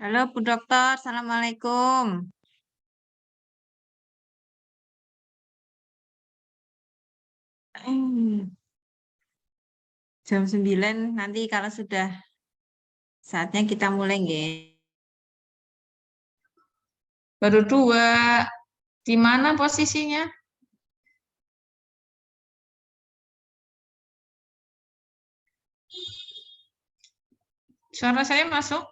Halo Bu Dokter, Assalamualaikum. Eh, Jam 9 nanti kalau sudah saatnya kita mulai nggih. Baru 2. Di mana posisinya? Suara saya masuk?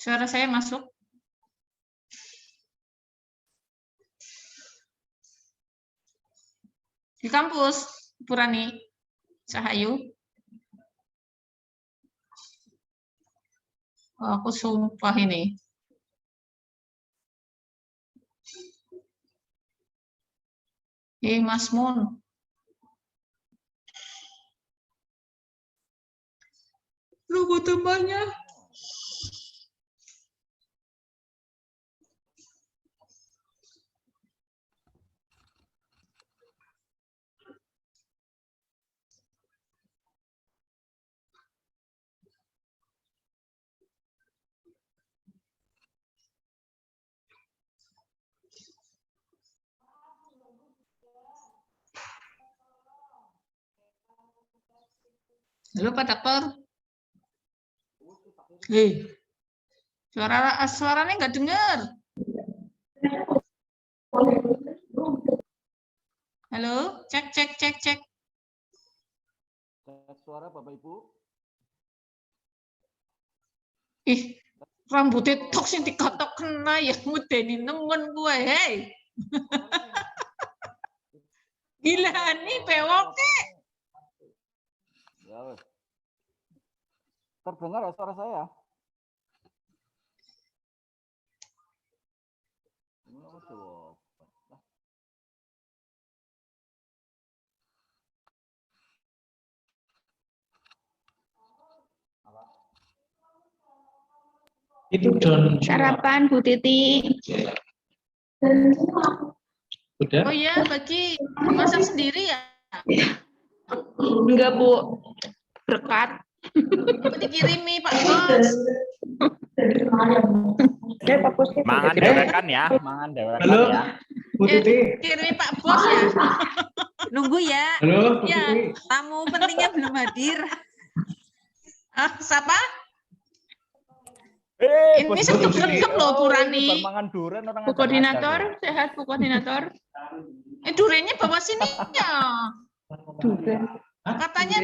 Suara saya masuk? Di kampus, Purani, Cahayu. Oh, aku sumpah ini. Mas Mun. Lu temannya. Halo Pak Dokter. Suaranya nggak dengar. Halo, cek. Cek suara Bapak Ibu. Rambutnya tok sing dikotok kena ya mudeni nemen gue, hei. Gila nih pewoknya. Ya, terdengar ya suara saya? Itu Don. Sarapan Bu Titi. Udah? Oh iya, bagi masak sendiri ya? Enggak Bu, berkat. Apa dikirimi Pak Bos? Mangan dewekan ya, mangan dewekan Halo, ya. Bu Titi. Kirimi Pak Bos ya? Nunggu ya. Halo, Bu Ya. Titi. Tamu pentingnya belum hadir. Siapa? Ini Bu sedep-sedep Titi. loh Purani. Ini baru mangan durian orang Bu ngajak-ngajak Koordinator, loh. sehat Bu Koordinator. Durennya bawa sininya. Katanya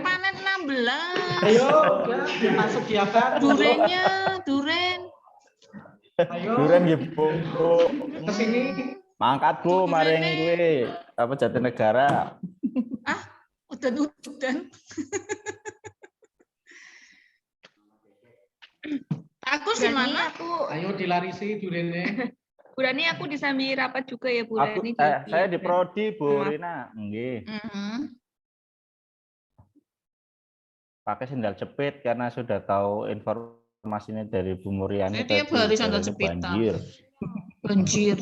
panen 16. Ayo, masuk diakan. Durennya, duren. Ayo, Durian ya Bu. ke sini. Mangkat Bu, maring kuwi apa Jatinegara. Udan. Agus di mana? Ayo dilarisi duriannya. Burani aku disambi rapat juga ya Burani. Saya di prodi Bu Rina. Nggih. Pakai sendal jepit karena sudah tahu informasinya dari Bu Muriani. Tiap hari sandal jepitan. Banjir.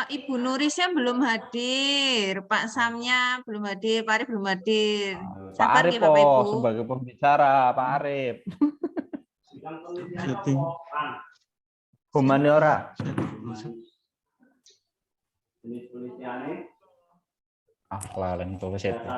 Ibu Nurisnya belum hadir, Pak Samnya belum hadir, Pak Arif belum hadir. Pak Sabar Arif nggih, Bapak Ibu. sebagai pembicara, Pak Arif. Humaniora. Lalen tulis itu.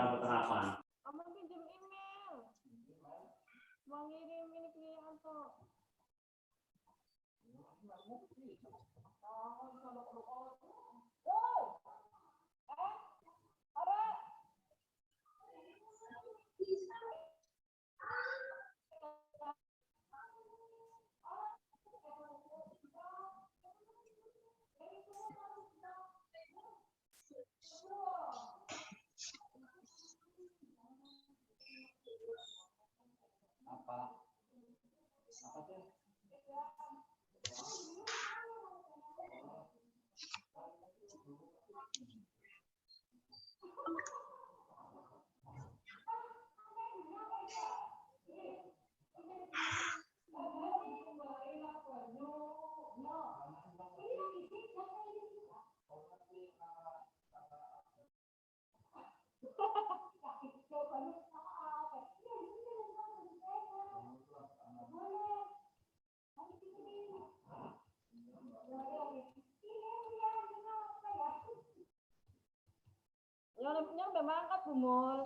nyampe mangkat Bu Mul.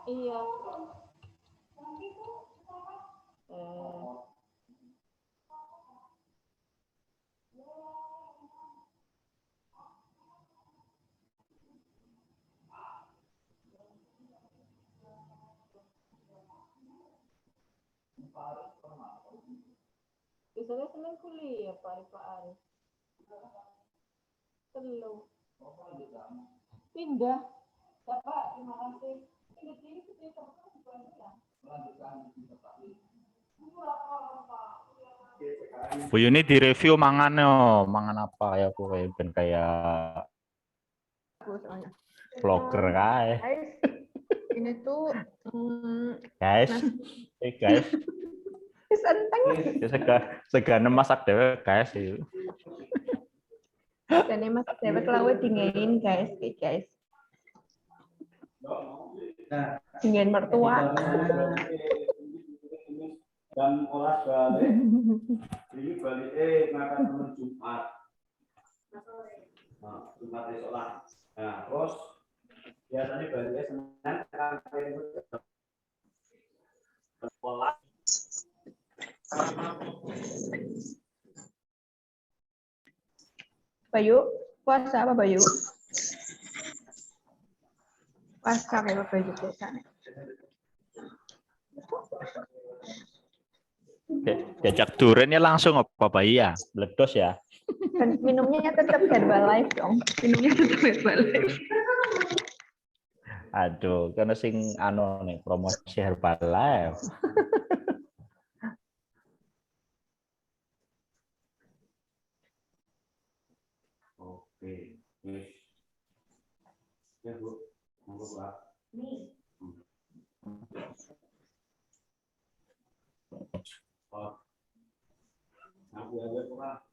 Iya. Besoknya Senin kuliah Pak Arif. Telu. Pindah. Ya Pak, terima kasih. Pindah sini Bu Yuni direview mangan yo, mangan apa ya aku kayak ben kayak vlogger kae. Guys, ini tuh Guys, guys, senteng ya segane masak dhewe guys. dan ini masak dewek lawe dingin guys, guys. Dingin mertua. Dan olah balik ini balik ngangkat temen Jumat. Nah, Jumat esok lah. Nah, terus biasanya baliknya Senin kan sekolah. Bayu, puasa apa Bayu? Puasa apa Bayu biasanya? Diajak durennya langsung apa Bayi ya? Meledos ya. Dan minumnya tetap Herbalife dong. Minumnya tetap Herbalife. Aduh, karena sing anu nih promosi Herbalife. Oke. Ya, Bu. Monggo, Pak. Oh. Aku ya, Pak.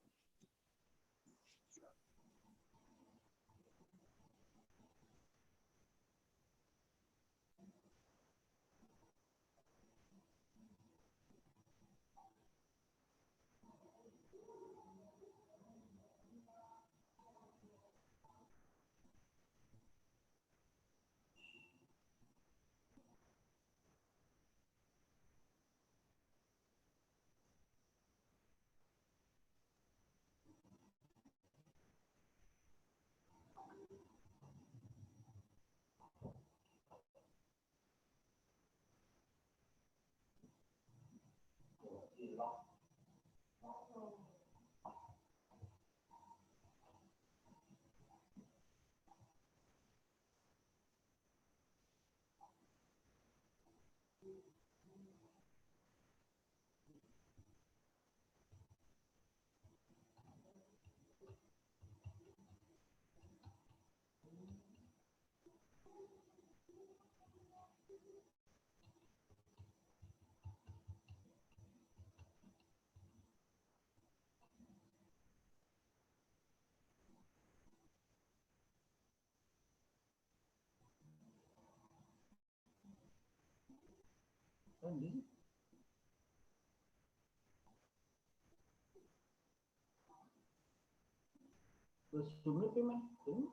Terus jumlah pemain ini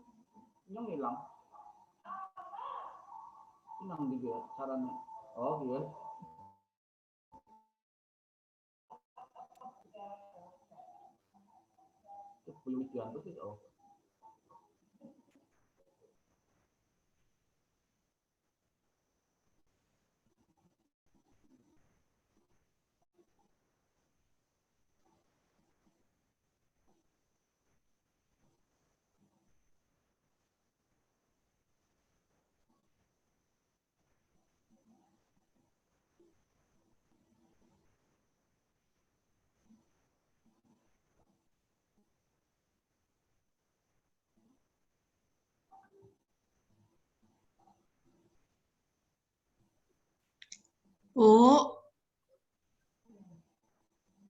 yang hilang juga caranya. Oh iya. Belum diantuk itu. Oh. Bu,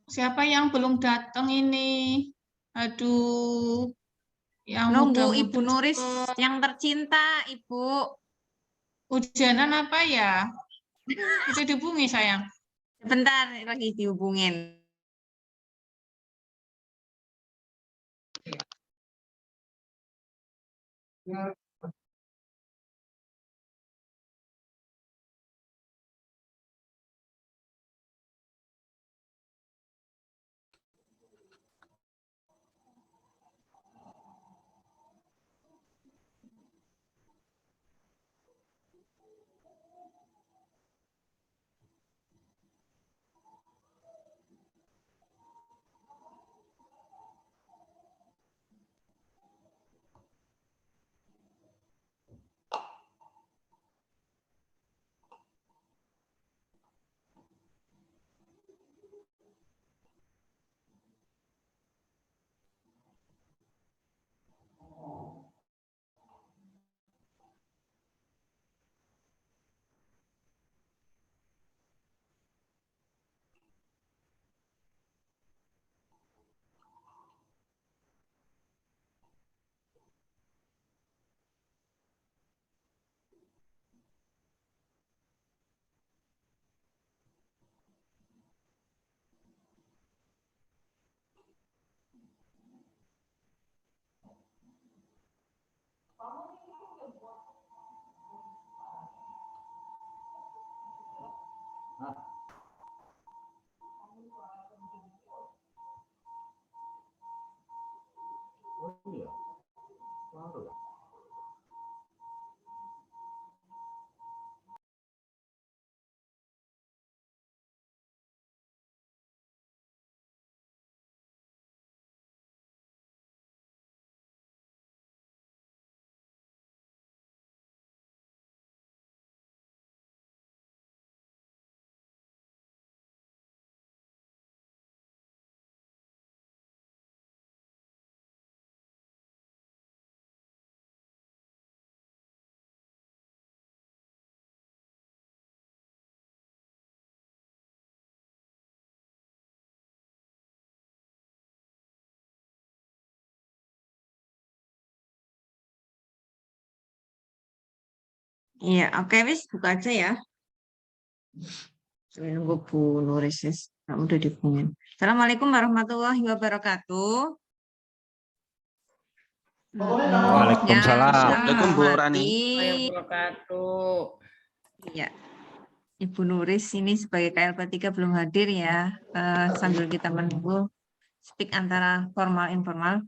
siapa yang belum datang ini? Aduh, yang Nunggu muda-muda Ibu Nuris cepet. yang tercinta, Ibu. Hujanan apa ya? Itu dihubungi sayang. Sebentar lagi dihubungin. Oh iya. Baru ya. Iya, oke wis buka aja ya. Sambil nunggu Bu Nuris, wis. Kamu udah dihubungin. Assalamualaikum warahmatullahi wabarakatuh. Waalaikumsalam. Assalamualaikum Bu Rani. Wabarakatuh. Iya. Ibu Nuris ini sebagai KLP3 belum hadir ya. Sambil kita menunggu speak antara formal informal.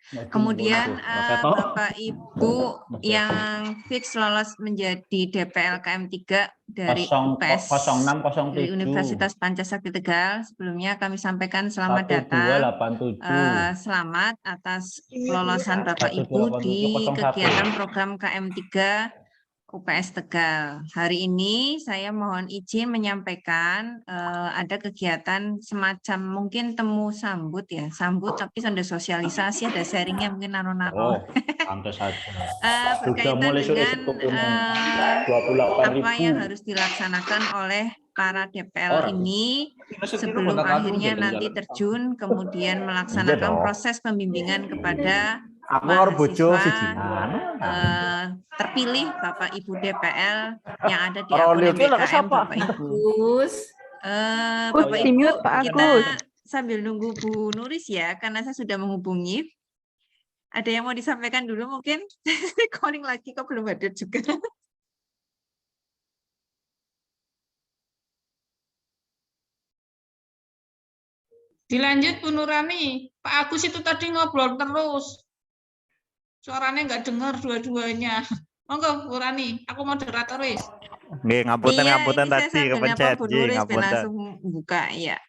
Kemudian Bapak Ibu yang fix lolos menjadi DPL KM3 dari UPS 0607 dari Universitas Pancasakti Tegal. Sebelumnya kami sampaikan selamat datang. 1287. Selamat atas kelolosan Bapak Ibu di 128701. kegiatan program KM3 UPS Tegal. Hari ini saya mohon izin menyampaikan ada kegiatan semacam mungkin temu sambut ya, sambut tapi ada sosialisasi, ada sharingnya mungkin nano-nano. Oh, pantas saja. Berkaitan mulai dengan 28.000. apa yang harus dilaksanakan oleh para DPL ini sebelum akhirnya nanti terjun kemudian melaksanakan proses pembimbingan kepada mahasiswa terpilih Bapak Ibu DPL yang ada di akun BKM Bapak Ibu. Bapak Ibu, kita sambil nunggu Bu Nuris ya, karena saya sudah menghubungi. Ada yang mau disampaikan dulu mungkin? Calling lagi kok belum hadir juga. Dilanjut Bu Nurani. Pak Agus itu tadi ngobrol terus. Suaranya nggak dengar dua-duanya. Monggo Bu Rani, aku moderator wis. Nggih, ngapunten tadi kepencet nggih, ngapunten. Langsung buka ya.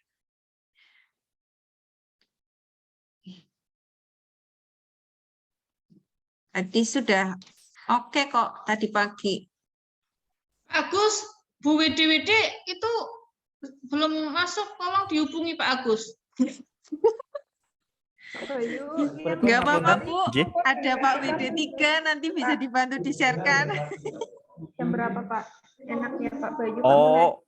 Tadi sudah oke kok tadi pagi. Agus, Bu WD itu belum masuk, tolong dihubungi Pak Agus. Enggak apa-apa Bu, ada Pak WD3 nanti bisa dibantu di-share-kan. Jam berapa Pak? Enaknya Pak Bayu. Oh,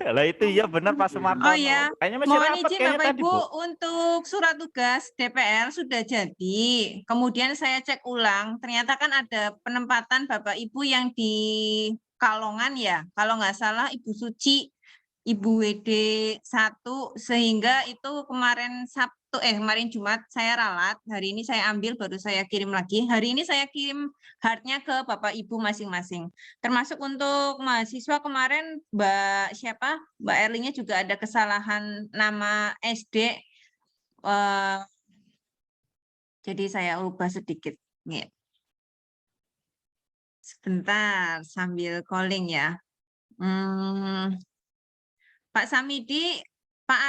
lah itu ya benar Pak Sumarto. Oh ya, Kayaknya masih mohon rapat izin kayaknya Bapak tadi, Ibu Bu. untuk surat tugas DPL sudah jadi. Kemudian saya cek ulang, ternyata kan ada penempatan Bapak Ibu yang di Kalongan ya. Kalau nggak salah Ibu Suci, Ibu WD1, sehingga itu kemarin kemarin Jumat saya ralat, hari ini saya ambil baru saya kirim lagi. Hari ini saya kirim hardnya ke Bapak Ibu masing-masing. Termasuk untuk mahasiswa kemarin Mbak Erlingnya juga ada kesalahan nama SD. Jadi saya ubah sedikit. Nih. Sebentar sambil calling ya. Pak Samidi, Pak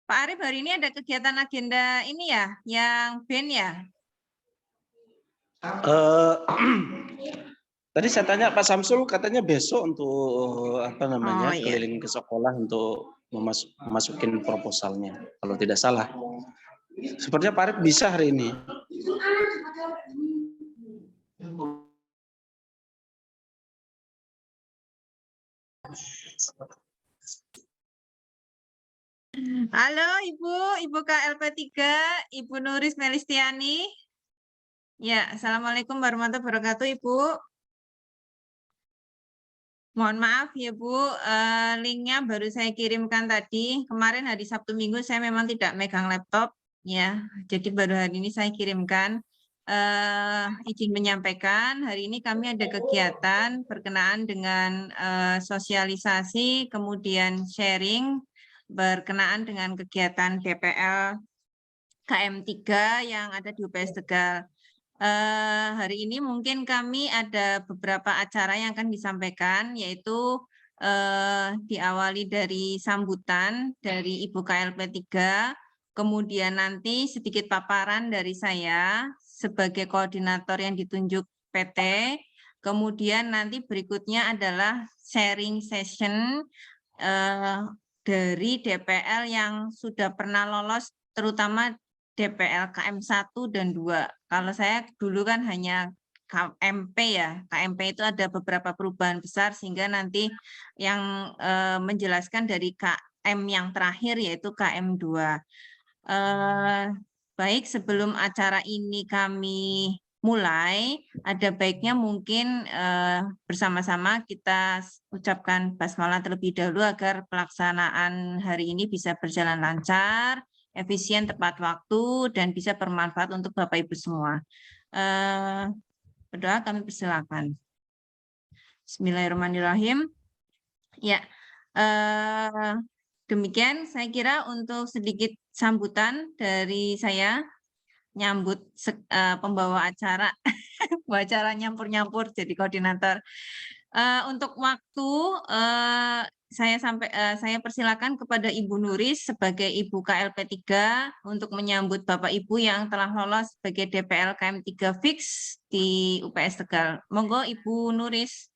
Arif hari ini ada kegiatan agenda ini ya, yang BEN ya? Tadi saya tanya Pak Samsul katanya besok untuk apa namanya keliling ke sekolah untuk memasukin proposalnya kalau tidak salah. Sepertinya Pak Arif bisa hari ini. Halo Ibu KLP3, Ibu Nuris Melistiani. Ya, Assalamualaikum warahmatullahi wabarakatuh Ibu. Mohon maaf ya Bu, linknya baru saya kirimkan tadi. Kemarin hari Sabtu Minggu saya memang tidak megang laptop, ya. Jadi baru hari ini saya kirimkan. izin menyampaikan, hari ini kami ada kegiatan berkenaan dengan sosialisasi, kemudian sharing berkenaan dengan kegiatan DPL KM3 yang ada di UPS Tegal. Hari ini mungkin kami ada beberapa acara yang akan disampaikan, yaitu diawali dari sambutan dari Ibu KLP 3, kemudian nanti sedikit paparan dari saya sebagai koordinator yang ditunjuk PT, kemudian nanti berikutnya adalah sharing session dari DPL yang sudah pernah lolos, terutama DPL KM 1 dan 2. Kalau saya dulu kan hanya KMP ya, KMP itu ada beberapa perubahan besar sehingga nanti yang menjelaskan dari KM yang terakhir yaitu KM 2. Baik, sebelum acara ini kami mulai, ada baiknya mungkin bersama-sama kita ucapkan basmalah terlebih dahulu agar pelaksanaan hari ini bisa berjalan lancar, efisien, tepat waktu, dan bisa bermanfaat untuk Bapak Ibu semua. Berdoa kami persilakan. Bismillahirrahmanirrahim. Ya, demikian saya kira untuk sedikit sambutan dari saya, nyambut pembawa acara, nyampur-nyampur jadi koordinator. Untuk waktu saya persilakan kepada Ibu Nuris sebagai Ibu KLP 3 untuk menyambut Bapak Ibu yang telah lolos sebagai DPL KM 3 fix di UPS Tegal. Monggo Ibu Nuris.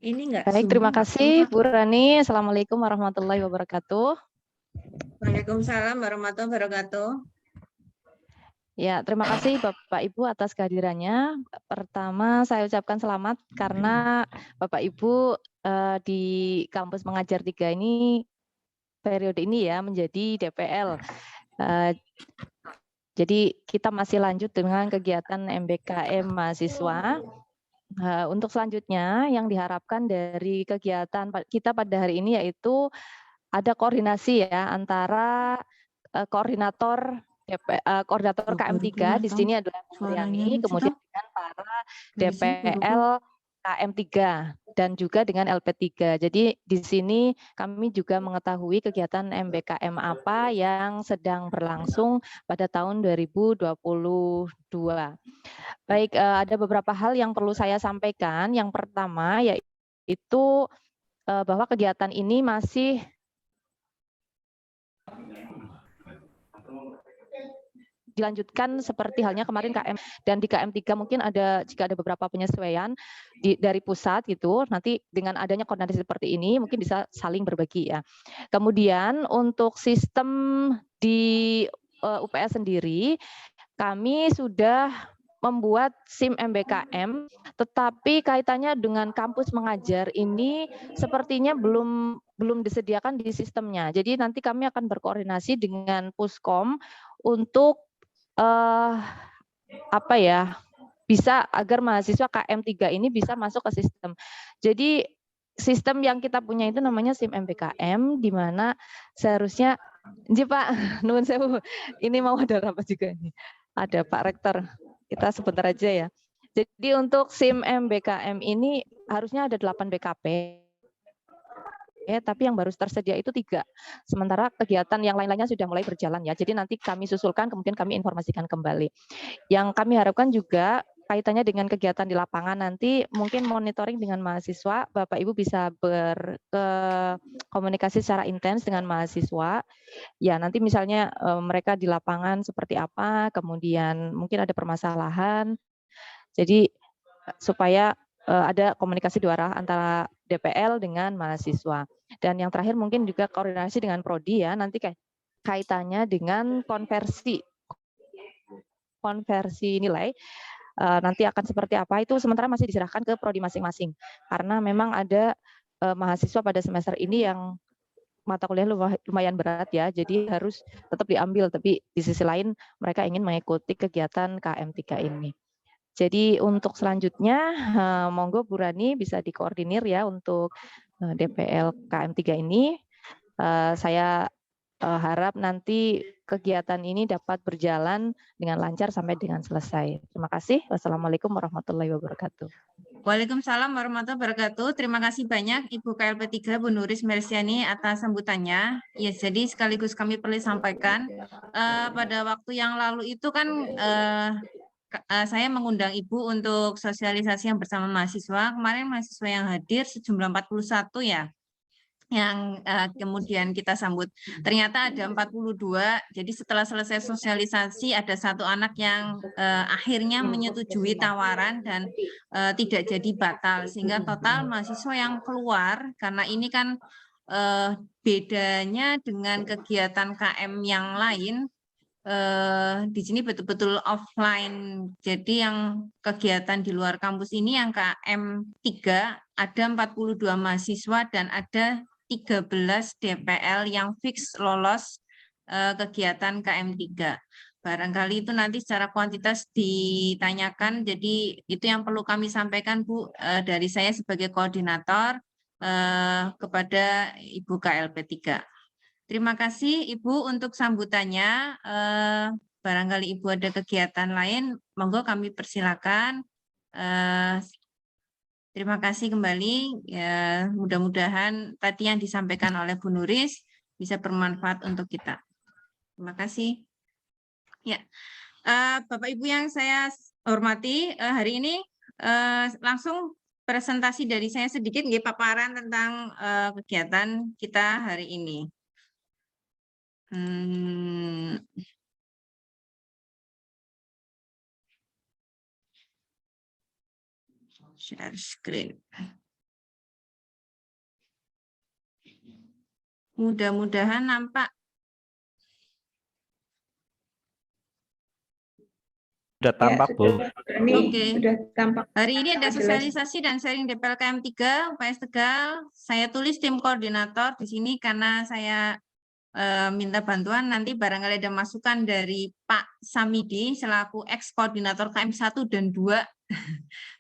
Ini enggak. Baik, terima kasih Bu Rani. Assalamualaikum warahmatullahi wabarakatuh. Waalaikumsalam warahmatullahi wabarakatuh. Ya, terima kasih Bapak Ibu atas kehadirannya. Pertama, saya ucapkan selamat karena Bapak Ibu di kampus mengajar 3 ini periode ini ya menjadi DPL. Jadi kita masih lanjut dengan kegiatan MBKM mahasiswa. Untuk selanjutnya yang diharapkan dari kegiatan kita pada hari ini yaitu ada koordinasi ya antara koordinator KM3 di sini adalah Bu Yani, kemudian dengan para DPL KM3 dan juga dengan LP3. Jadi di sini kami juga mengetahui kegiatan MBKM apa yang sedang berlangsung pada tahun 2022. Baik, ada beberapa hal yang perlu saya sampaikan. Yang pertama yaitu bahwa kegiatan ini masih dilanjutkan seperti halnya kemarin KM dan di KM3 mungkin jika ada beberapa penyesuaian dari pusat gitu, nanti dengan adanya koordinasi seperti ini mungkin bisa saling berbagi ya. Kemudian untuk sistem di UPS sendiri kami sudah membuat SIM MBKM, tetapi kaitannya dengan kampus mengajar ini sepertinya belum disediakan di sistemnya. Jadi nanti kami akan berkoordinasi dengan Puskom untuk bisa agar mahasiswa KM3 ini bisa masuk ke sistem. Jadi sistem yang kita punya itu namanya SIM MBKM, di mana seharusnya, Pak, nuwun sewu, ini mau ada rapat juga nih. Ada Pak Rektor, kita sebentar aja ya. Jadi untuk SIM MBKM ini harusnya ada 8 BKP. Tapi yang baru tersedia itu 3. Sementara kegiatan yang lain-lainnya sudah mulai berjalan ya. Jadi nanti kami susulkan, kemudian kami informasikan kembali. Yang kami harapkan juga kaitannya dengan kegiatan di lapangan nanti mungkin monitoring dengan mahasiswa, Bapak Ibu bisa berkomunikasi secara intens dengan mahasiswa. Ya nanti misalnya mereka di lapangan seperti apa, kemudian mungkin ada permasalahan. Jadi supaya ada komunikasi dua arah antara DPL dengan mahasiswa. Dan yang terakhir mungkin juga koordinasi dengan prodi ya, nanti kaitannya dengan konversi nilai nanti akan seperti apa itu sementara masih diserahkan ke prodi masing-masing. Karena memang ada mahasiswa pada semester ini yang mata kuliah lumayan berat ya, jadi harus tetap diambil, tapi di sisi lain mereka ingin mengikuti kegiatan KM3 ini. Jadi untuk selanjutnya, monggo Bu Rani bisa dikoordinir ya untuk DPL KM3 ini. Saya harap nanti kegiatan ini dapat berjalan dengan lancar sampai dengan selesai. Terima kasih. Wassalamualaikum warahmatullahi wabarakatuh. Waalaikumsalam warahmatullahi wabarakatuh. Terima kasih banyak Ibu KLP 3 Bu Nuris Mersiani atas sambutannya. Ya, jadi sekaligus kami perlu sampaikan pada waktu yang lalu itu kan saya mengundang Ibu untuk sosialisasi yang bersama mahasiswa. Kemarin mahasiswa yang hadir sejumlah 41 ya. Yang kemudian kita sambut. Ternyata ada 42, jadi setelah selesai sosialisasi ada satu anak yang akhirnya menyetujui tawaran dan tidak jadi batal, sehingga total mahasiswa yang keluar, karena ini kan bedanya dengan kegiatan KM yang lain, di sini betul-betul offline. Jadi yang kegiatan di luar kampus ini yang KM 3 ada 42 mahasiswa dan ada 13 DPL yang fix lolos kegiatan KM 3. Barangkali itu nanti secara kuantitas ditanyakan, jadi itu yang perlu kami sampaikan Bu dari saya sebagai koordinator kepada Ibu KLP 3. Terima kasih Ibu untuk sambutannya. Barangkali Ibu ada kegiatan lain, monggo kami persilakan. Terima kasih kembali. Ya, mudah-mudahan tadi yang disampaikan oleh Bu Nuris bisa bermanfaat untuk kita. Terima kasih. Ya, Bapak Ibu yang saya hormati, hari ini langsung presentasi dari saya sedikit, paparan tentang kegiatan kita hari ini. Share screen. Mudah-mudahan nampak. Sudah tampak, Bu. Oke. Hari ini ada sosialisasi dan sharing DPL KM 3 UPS Tegal. Saya tulis tim koordinator di sini karena saya minta bantuan, nanti barangkali ada masukan dari Pak Samidi selaku ex-koordinator KM 1 dan 2.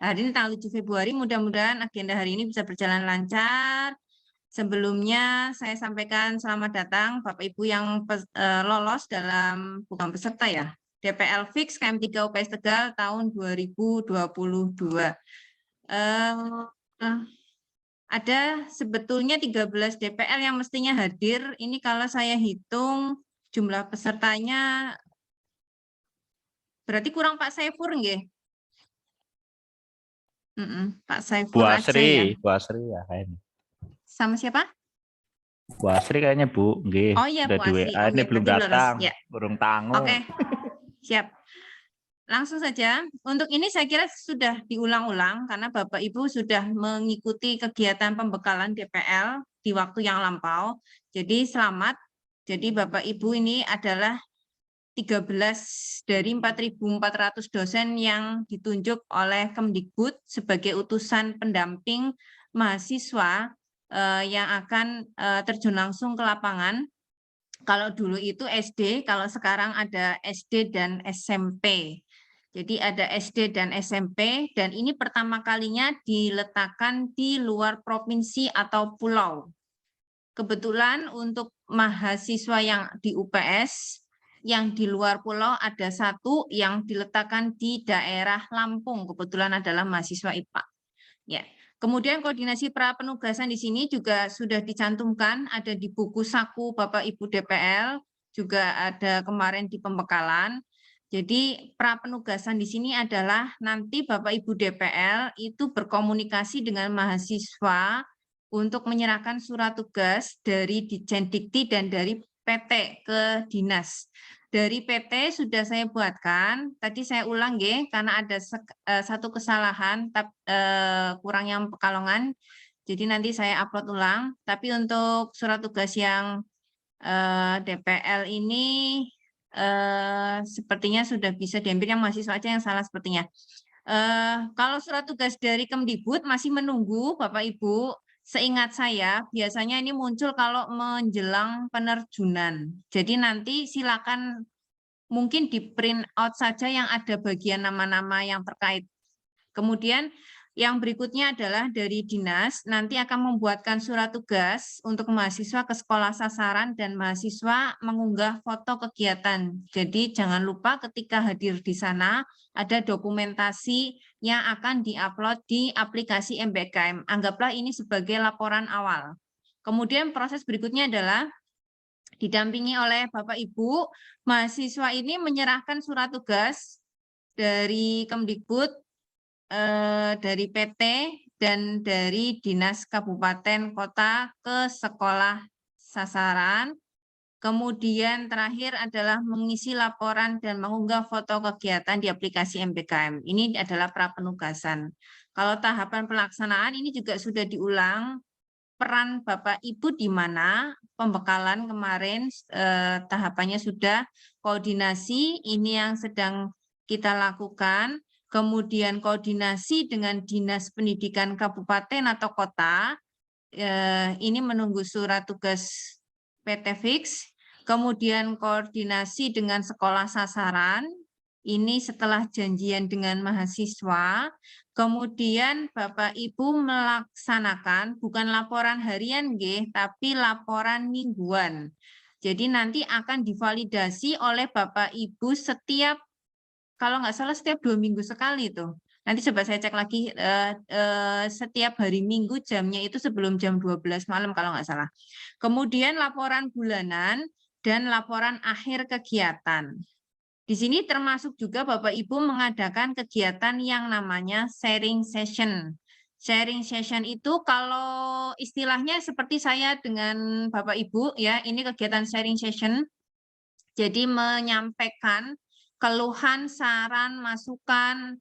Hari ini tanggal 7 Februari, mudah-mudahan agenda hari ini bisa berjalan lancar. Sebelumnya saya sampaikan selamat datang Bapak Ibu yang lolos dalam, bukan peserta ya, DPL Fix KM 3 UPS Tegal tahun 2022. Ada sebetulnya 13 DPL yang mestinya hadir. Ini kalau saya hitung jumlah pesertanya berarti kurang Pak Saifur nggih? Pak Saifur aja ya. Bu Asri ya kayaknya. Sama siapa? Bu Asri kayaknya Bu, nggih. Oh iya Sudah Bu di Asri. WA, ini belum datang, Ya. burung tangu. Oke, siap. Langsung saja, untuk ini saya kira sudah diulang-ulang karena Bapak Ibu sudah mengikuti kegiatan pembekalan DPL di waktu yang lampau. Jadi selamat. Jadi Bapak Ibu ini adalah 13 dari 4.400 dosen yang ditunjuk oleh Kemdikbud sebagai utusan pendamping mahasiswa yang akan terjun langsung ke lapangan. Kalau dulu itu SD, kalau sekarang ada SD dan SMP. Jadi ada SD dan SMP, dan ini pertama kalinya diletakkan di luar provinsi atau pulau. Kebetulan untuk mahasiswa yang di UPS, yang di luar pulau ada satu yang diletakkan di daerah Lampung, kebetulan adalah mahasiswa IPA. Ya. Kemudian koordinasi pra penugasan di sini juga sudah dicantumkan, ada di buku saku Bapak Ibu DPL, juga ada kemarin di pembekalan. Jadi pra penugasan di sini adalah nanti Bapak Ibu DPL itu berkomunikasi dengan mahasiswa untuk menyerahkan surat tugas dari Ditjendikti dan dari PT ke dinas. Dari PT sudah saya buatkan, tadi saya ulang ya, karena ada satu kesalahan, kurang yang Pekalongan, jadi nanti saya upload ulang. Tapi untuk surat tugas yang DPL ini sepertinya sudah bisa diambil, yang mahasiswa aja yang salah sepertinya. Kalau surat tugas dari Kemdikbud masih menunggu Bapak Ibu. Seingat saya biasanya ini muncul kalau menjelang penerjunan. Jadi nanti silakan mungkin di print out saja yang ada bagian nama-nama yang terkait. Kemudian Yang berikutnya adalah dari dinas, nanti akan membuatkan surat tugas untuk mahasiswa ke sekolah sasaran dan mahasiswa mengunggah foto kegiatan. Jadi jangan lupa ketika hadir di sana ada dokumentasi yang akan diupload di aplikasi MBKM. Anggaplah ini sebagai laporan awal. Kemudian proses berikutnya adalah didampingi oleh Bapak Ibu, mahasiswa ini menyerahkan surat tugas dari Kemdikbud, dari PT dan dari Dinas Kabupaten Kota ke sekolah sasaran. Kemudian terakhir adalah mengisi laporan dan mengunggah foto kegiatan di aplikasi MBKM. Ini adalah prapenugasan. Kalau tahapan pelaksanaan ini juga sudah diulang, peran Bapak Ibu di mana, pembekalan kemarin tahapannya sudah, koordinasi ini yang sedang kita lakukan, kemudian koordinasi dengan Dinas Pendidikan Kabupaten atau Kota, ini menunggu surat tugas PT Fix, kemudian koordinasi dengan sekolah sasaran, ini setelah janjian dengan mahasiswa, kemudian Bapak Ibu melaksanakan bukan laporan harian, tapi laporan mingguan. Jadi nanti akan divalidasi oleh Bapak Ibu setiap, kalau nggak salah setiap 2 minggu sekali tuh. Nanti coba saya cek lagi, setiap hari Minggu jamnya itu sebelum jam 12 malam kalau nggak salah. Kemudian laporan bulanan dan laporan akhir kegiatan. Di sini termasuk juga Bapak Ibu mengadakan kegiatan yang namanya sharing session. Sharing session itu kalau istilahnya seperti saya dengan Bapak Ibu ya, ini kegiatan sharing session. Jadi menyampaikan keluhan, saran, masukan,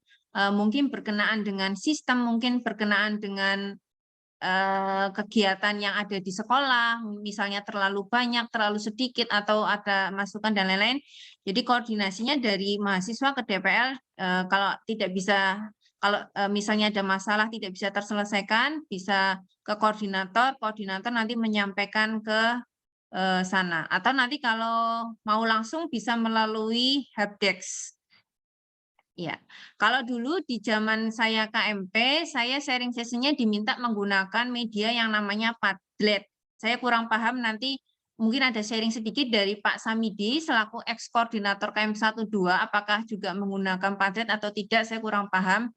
mungkin berkenaan dengan sistem, mungkin berkenaan dengan kegiatan yang ada di sekolah, misalnya terlalu banyak, terlalu sedikit, atau ada masukan dan lain-lain. Jadi koordinasinya dari mahasiswa ke DPL, kalau tidak bisa, kalau misalnya ada masalah tidak bisa terselesaikan, bisa ke koordinator, koordinator nanti menyampaikan ke sana. Atau nanti kalau mau langsung bisa melalui helpdesk. Ya, kalau dulu di zaman saya KMP, saya sharing sessionnya diminta menggunakan media yang namanya Padlet. Saya kurang paham, nanti mungkin ada sharing sedikit dari Pak Samidi selaku ex-koordinator KM12, apakah juga menggunakan Padlet atau tidak, saya kurang paham.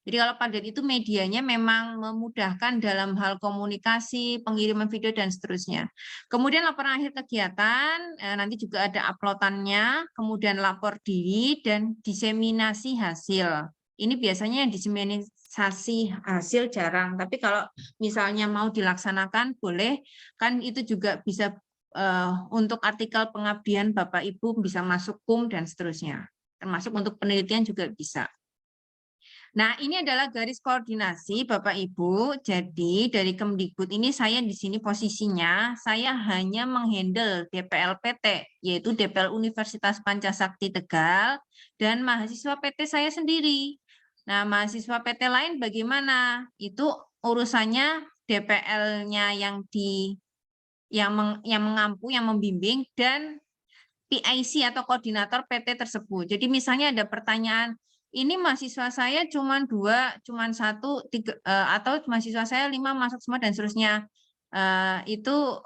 Jadi kalau Padlet itu medianya memang memudahkan dalam hal komunikasi, pengiriman video, dan seterusnya. Kemudian laporan akhir kegiatan, nanti juga ada uploadannya, kemudian lapor diri, dan diseminasi hasil. Ini biasanya yang diseminasi hasil jarang, tapi kalau misalnya mau dilaksanakan, boleh, kan itu juga bisa untuk artikel pengabdian Bapak Ibu bisa masuk KUM dan seterusnya. Termasuk untuk penelitian juga bisa. Nah, ini adalah garis koordinasi Bapak Ibu. Jadi dari Kemdikbud ini saya di sini posisinya saya hanya menghandle DPL PT, yaitu DPL Universitas Pancasakti Tegal dan mahasiswa PT saya sendiri. Nah, mahasiswa PT lain bagaimana? Itu urusannya DPL-nya yang mengampu, yang membimbing, dan PIC atau koordinator PT tersebut. Jadi misalnya ada pertanyaan, ini mahasiswa saya cuma 2, cuma 1, 3, atau mahasiswa saya 5 masuk semua dan seterusnya. Itu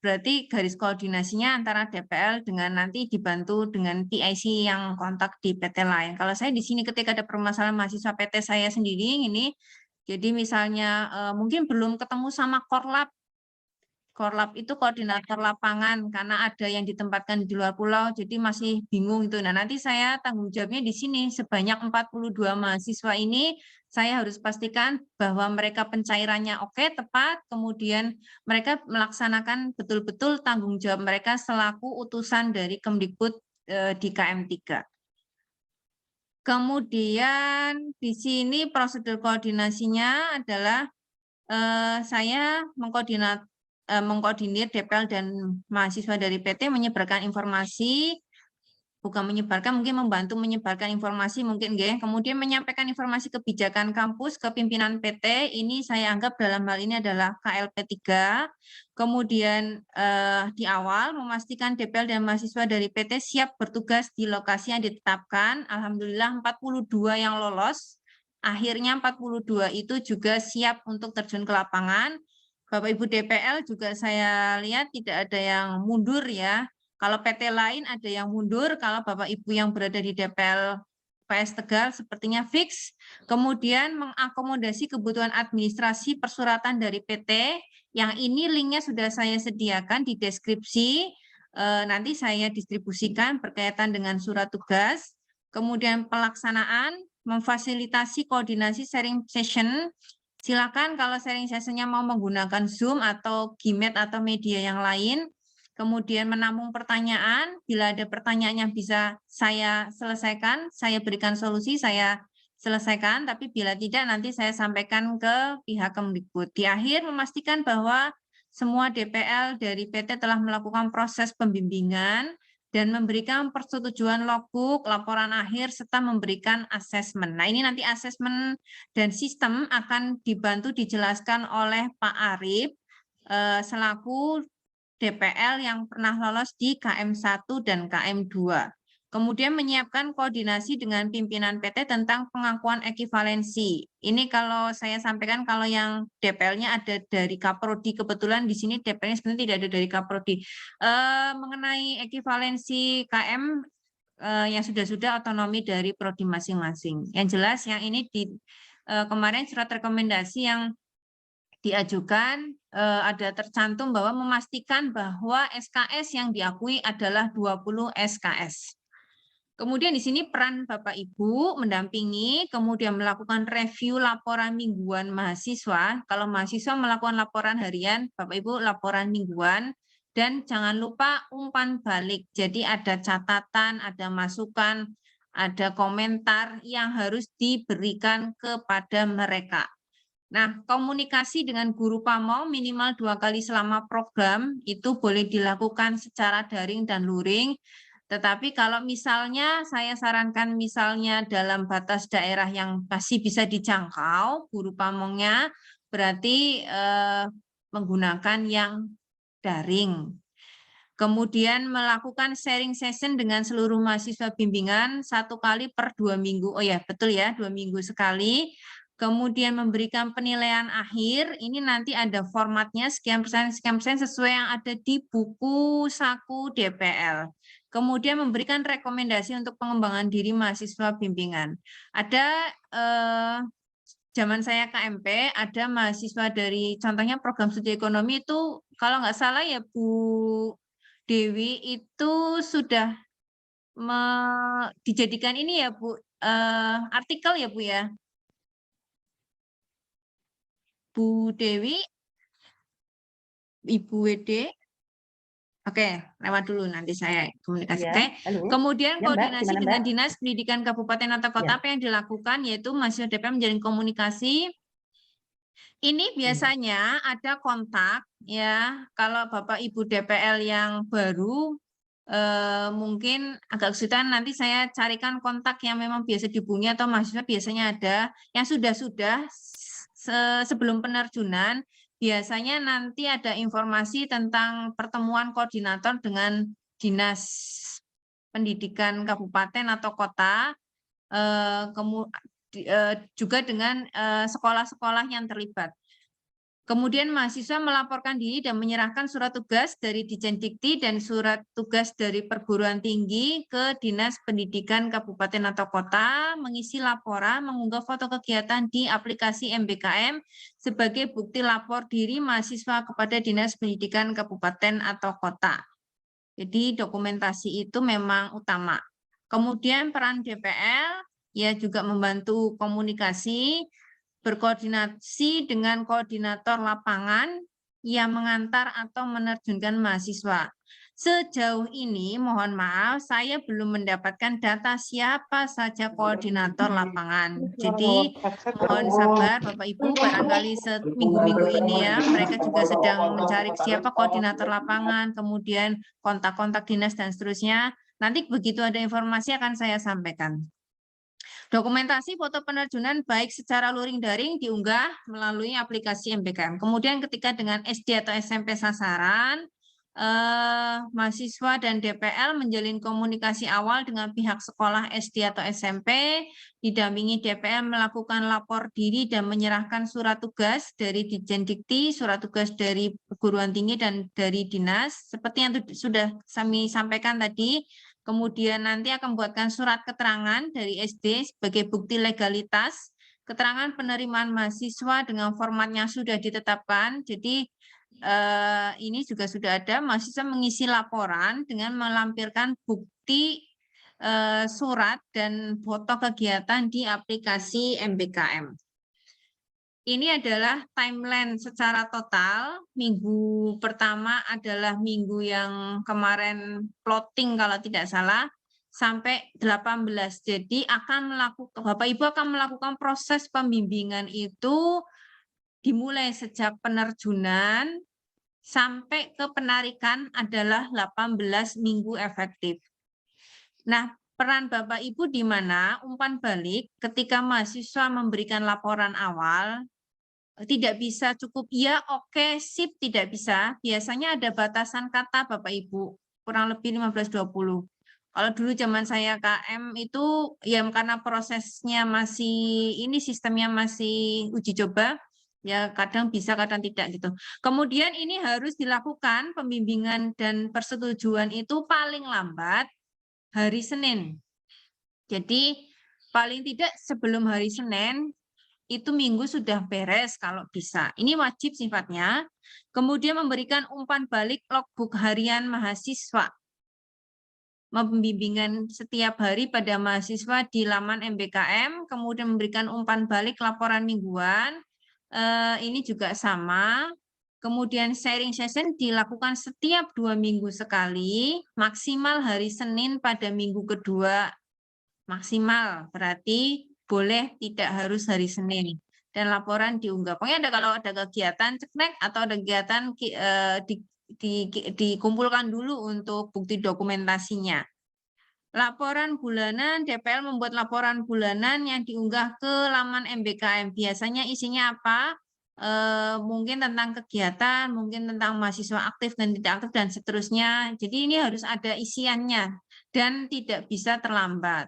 berarti garis koordinasinya antara DPL dengan nanti dibantu dengan PIC yang kontak di PT lain. Kalau saya di sini ketika ada permasalahan mahasiswa PT saya sendiri ini, jadi misalnya mungkin belum ketemu sama Korlap. Korlap itu koordinator lapangan karena ada yang ditempatkan di luar pulau, jadi masih bingung itu. Nah, nanti saya tanggung jawabnya di sini sebanyak 42 mahasiswa ini saya harus pastikan bahwa mereka pencairannya oke, tepat, kemudian mereka melaksanakan betul-betul tanggung jawab mereka selaku utusan dari Kemdikbud di KM3. Kemudian di sini prosedur koordinasinya adalah saya mengkoordinir DPL dan mahasiswa dari PT menyebarkan informasi, bukan menyebarkan, mungkin membantu menyebarkan informasi mungkin nggih. Kemudian menyampaikan informasi kebijakan kampus ke pimpinan PT, ini saya anggap dalam hal ini adalah KLP 3. Kemudian di awal memastikan DPL dan mahasiswa dari PT siap bertugas di lokasi yang ditetapkan. Alhamdulillah 42 yang lolos. akhirnya 42 itu juga siap untuk terjun ke lapangan. Bapak Ibu DPL juga saya lihat tidak ada yang mundur ya. Kalau PT lain ada yang mundur, kalau Bapak Ibu yang berada di DPL PS Tegal sepertinya fix. Kemudian mengakomodasi kebutuhan administrasi persuratan dari PT, yang ini linknya sudah saya sediakan di deskripsi. Nanti saya distribusikan berkaitan dengan surat tugas. Kemudian pelaksanaan, memfasilitasi koordinasi sharing session. Silakan kalau sharing sessionnya mau menggunakan Zoom atau Gmeet atau media yang lain. Kemudian menampung pertanyaan, bila ada pertanyaan yang bisa saya selesaikan, saya berikan solusi, saya selesaikan, tapi bila tidak nanti saya sampaikan ke pihak Kemdikbud. Di akhir memastikan bahwa semua DPL dari PT telah melakukan proses pembimbingan dan memberikan persetujuan logbook, laporan akhir, serta memberikan asesmen. Nah, ini nanti asesmen dan sistem akan dibantu dijelaskan oleh Pak Arif selaku DPL yang pernah lolos di KM1 dan KM2. Kemudian menyiapkan koordinasi dengan pimpinan PT tentang pengakuan ekivalensi. Ini kalau saya sampaikan kalau yang DPL-nya ada dari Kaprodi, kebetulan di sini DPL-nya sebenarnya tidak ada dari Kaprodi. Mengenai ekivalensi KM yang sudah otonomi dari prodi masing-masing. Yang jelas yang ini di kemarin surat rekomendasi yang diajukan ada tercantum bahwa memastikan bahwa SKS yang diakui adalah 20 SKS. Kemudian di sini peran Bapak Ibu mendampingi, kemudian melakukan review laporan mingguan mahasiswa. Kalau mahasiswa melakukan laporan harian, Bapak Ibu laporan mingguan. Dan jangan lupa umpan balik. Jadi ada catatan, ada masukan, ada komentar yang harus diberikan kepada mereka. Nah, komunikasi dengan guru PAMO minimal 2 kali selama program itu boleh dilakukan secara daring dan luring. Tetapi kalau misalnya saya sarankan misalnya dalam batas daerah yang masih bisa dijangkau guru PAMONG-nya berarti menggunakan yang daring. Kemudian melakukan sharing session dengan seluruh mahasiswa bimbingan 1 kali per 2 minggu. Oh ya, betul ya, 2 minggu sekali. Kemudian memberikan penilaian akhir, ini nanti ada formatnya sekian persen sesuai yang ada di buku saku DPL. Kemudian memberikan rekomendasi untuk pengembangan diri mahasiswa bimbingan. Ada zaman saya KMP, ada mahasiswa dari contohnya program studi ekonomi itu, kalau nggak salah ya Bu Dewi itu sudah dijadikan ini ya Bu, artikel ya Bu ya. Bu Dewi, Ibu WD. Oke, lewat dulu nanti saya komunikasi. Ya, Oke. halo. Kemudian Ya, Mbak, koordinasi gimana, dengan Mbak? Dinas Pendidikan Kabupaten atau Kota Ya. apa yang dilakukan, yaitu mahasiswa DPM menjalin komunikasi. Ini biasanya ada kontak ya, kalau Bapak Ibu DPL yang baru mungkin agak kesulitan, nanti saya carikan kontak yang memang biasa dihubungi atau mahasiswa biasanya ada yang sudah sebelum penerjunan. Biasanya nanti ada informasi tentang pertemuan koordinator dengan Dinas Pendidikan Kabupaten atau Kota, juga dengan sekolah-sekolah yang terlibat. Kemudian mahasiswa melaporkan diri dan menyerahkan surat tugas dari Dijendikti dan surat tugas dari perguruan tinggi ke Dinas Pendidikan Kabupaten atau Kota, mengisi laporan, mengunggah foto kegiatan di aplikasi MBKM sebagai bukti lapor diri mahasiswa kepada Dinas Pendidikan Kabupaten atau Kota. Jadi dokumentasi itu memang utama. Kemudian peran DPL ya juga membantu komunikasi, berkoordinasi dengan koordinator lapangan yang mengantar atau menerjunkan mahasiswa. Sejauh ini, mohon maaf, saya belum mendapatkan data siapa saja koordinator lapangan. Jadi, mohon sabar Bapak Ibu, barangkali seminggu-minggu ini ya, mereka juga sedang mencari siapa koordinator lapangan, kemudian kontak-kontak dinas dan seterusnya. Nanti begitu ada informasi akan saya sampaikan. Dokumentasi foto penerjunan baik secara luring daring diunggah melalui aplikasi MBKM. Kemudian ketika dengan SD atau SMP sasaran, mahasiswa dan DPL menjalin komunikasi awal dengan pihak sekolah SD atau SMP, didampingi DPL melakukan lapor diri dan menyerahkan surat tugas dari Ditjen Dikti, surat tugas dari perguruan tinggi dan dari dinas, seperti yang sudah kami sampaikan tadi. Kemudian nanti akan membuatkan surat keterangan dari SD sebagai bukti legalitas, keterangan penerimaan mahasiswa dengan formatnya sudah ditetapkan. Jadi ini juga sudah ada, mahasiswa mengisi laporan dengan melampirkan bukti surat dan foto kegiatan di aplikasi MBKM. Ini adalah timeline secara total. Minggu pertama adalah minggu yang kemarin plotting kalau tidak salah, sampai 18. Jadi Bapak Ibu akan melakukan proses pembimbingan itu dimulai sejak penerjunan sampai ke penarikan adalah 18 minggu efektif. Nah, peran Bapak Ibu di mana umpan balik ketika mahasiswa memberikan laporan awal, tidak bisa cukup ya oke sip, tidak bisa. Biasanya ada batasan kata Bapak Ibu, kurang lebih 15-20. Kalau dulu zaman saya KM itu ya karena prosesnya masih sistemnya masih uji coba, ya kadang bisa kadang tidak gitu. Kemudian ini harus dilakukan pembimbingan dan persetujuan itu paling lambat hari Senin. Jadi paling tidak sebelum hari Senin itu minggu sudah beres kalau bisa. Ini wajib sifatnya. Kemudian memberikan umpan balik logbook harian mahasiswa. Pembimbingan setiap hari pada mahasiswa di laman MBKM, kemudian memberikan umpan balik laporan mingguan. Ini juga sama. Kemudian sharing session dilakukan setiap 2 minggu sekali, maksimal hari Senin pada minggu kedua. Maksimal, berarti boleh tidak harus hari Senin. Dan laporan diunggah. Pokoknya kalau ada kegiatan cekrek atau ada kegiatan dikumpulkan dulu untuk bukti dokumentasinya. Laporan bulanan, DPL membuat laporan bulanan yang diunggah ke laman MBKM. Biasanya isinya apa? Mungkin tentang kegiatan, mungkin tentang mahasiswa aktif dan tidak aktif, dan seterusnya. Jadi ini harus ada isiannya dan tidak bisa terlambat.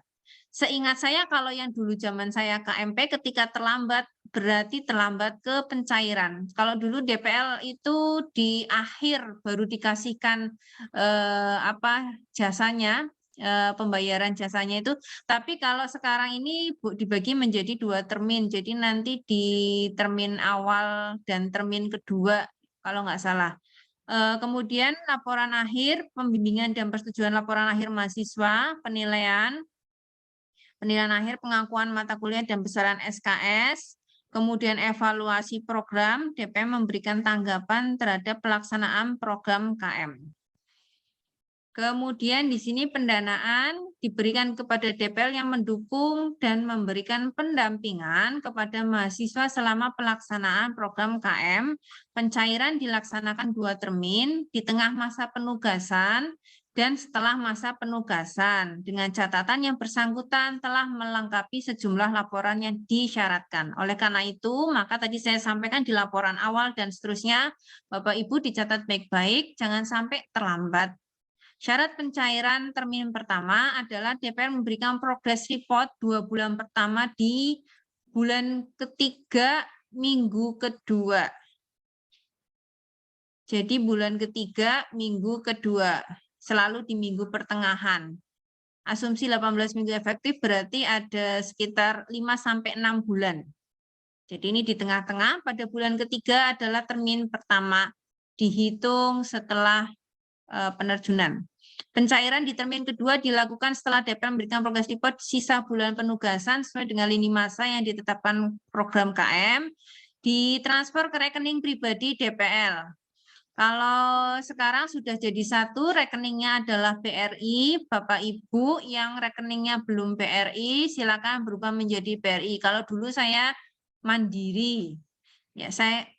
Seingat saya kalau yang dulu zaman saya KMP ketika terlambat berarti terlambat ke pencairan. Kalau dulu DPL itu di akhir baru dikasihkan jasanya, pembayaran jasanya itu. Tapi kalau sekarang ini dibagi menjadi 2 termin. Jadi nanti di termin awal dan termin kedua kalau nggak salah. Kemudian laporan akhir, pembimbingan dan persetujuan laporan akhir mahasiswa, penilaian akhir, pengakuan mata kuliah dan besaran SKS, kemudian evaluasi program, DPM memberikan tanggapan terhadap pelaksanaan program KM. Kemudian di sini pendanaan diberikan kepada DPL yang mendukung dan memberikan pendampingan kepada mahasiswa selama pelaksanaan program KM. Pencairan dilaksanakan 2 termin di tengah masa penugasan dan setelah masa penugasan, dengan catatan yang bersangkutan telah melengkapi sejumlah laporan yang disyaratkan. Oleh karena itu, maka tadi saya sampaikan di laporan awal dan seterusnya, Bapak Ibu dicatat baik-baik, jangan sampai terlambat. Syarat pencairan termin pertama adalah DPR memberikan progress report 2 bulan pertama di bulan ketiga minggu kedua. Jadi bulan ketiga minggu kedua. Selalu di minggu pertengahan. Asumsi 18 minggu efektif berarti ada sekitar 5-6 bulan. Jadi ini di tengah-tengah, pada bulan ketiga adalah termin pertama, dihitung setelah penerjunan. Pencairan di termin kedua dilakukan setelah DPR memberikan progress report sisa bulan penugasan sesuai dengan lini masa yang ditetapkan program KM, ditransfer ke rekening pribadi DPL. Kalau sekarang sudah jadi 1, rekeningnya adalah BRI, Bapak Ibu yang rekeningnya belum BRI, silakan berubah menjadi BRI. Kalau dulu saya Mandiri, ya saya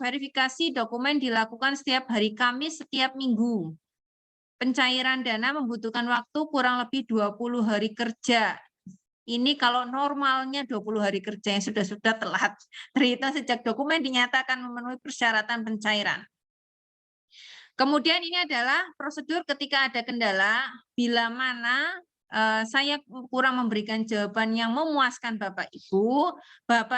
verifikasi dokumen dilakukan setiap hari Kamis setiap minggu. Pencairan dana membutuhkan waktu kurang lebih 20 hari kerja. Ini kalau normalnya 20 hari kerja yang sudah telat. Terhitung sejak dokumen dinyatakan memenuhi persyaratan pencairan. Kemudian ini adalah prosedur ketika ada kendala, bila mana saya kurang memberikan jawaban yang memuaskan Bapak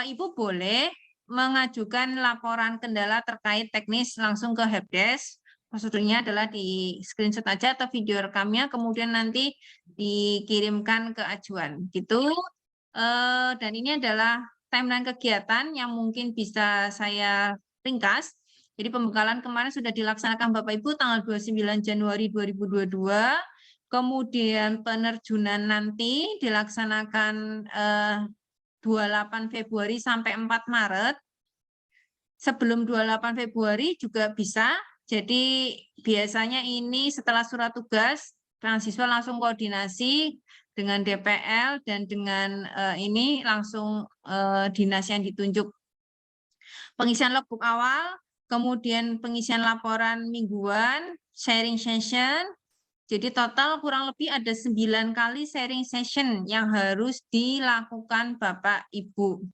Ibu boleh mengajukan laporan kendala terkait teknis langsung ke helpdesk. Prosedurnya adalah di screenshot aja atau video rekamnya, kemudian nanti dikirimkan ke ajuan. Gitu. Dan ini adalah timeline kegiatan yang mungkin bisa saya ringkas. Jadi pembekalan kemarin sudah dilaksanakan Bapak Ibu tanggal 29 Januari 2022. Kemudian penerjunan nanti dilaksanakan 28 Februari sampai 4 Maret. Sebelum 28 Februari juga bisa. Jadi biasanya ini setelah surat tugas, mahasiswa langsung koordinasi dengan DPL dan dengan ini langsung dinas yang ditunjuk. Pengisian logbook awal, kemudian pengisian laporan mingguan, sharing session. Jadi total kurang lebih ada 9 kali sharing session yang harus dilakukan Bapak Ibu.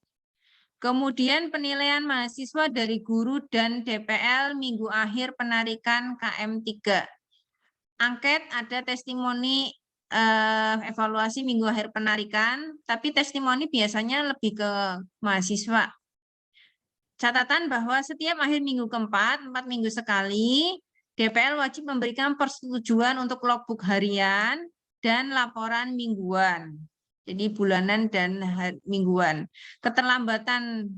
Kemudian penilaian mahasiswa dari guru dan DPL minggu akhir penarikan KM3. Angket ada testimoni evaluasi minggu akhir penarikan, tapi testimoni biasanya lebih ke mahasiswa. Catatan bahwa setiap akhir minggu keempat, 4 minggu sekali, DPL wajib memberikan persetujuan untuk logbook harian dan laporan mingguan. Jadi bulanan dan mingguan. Keterlambatan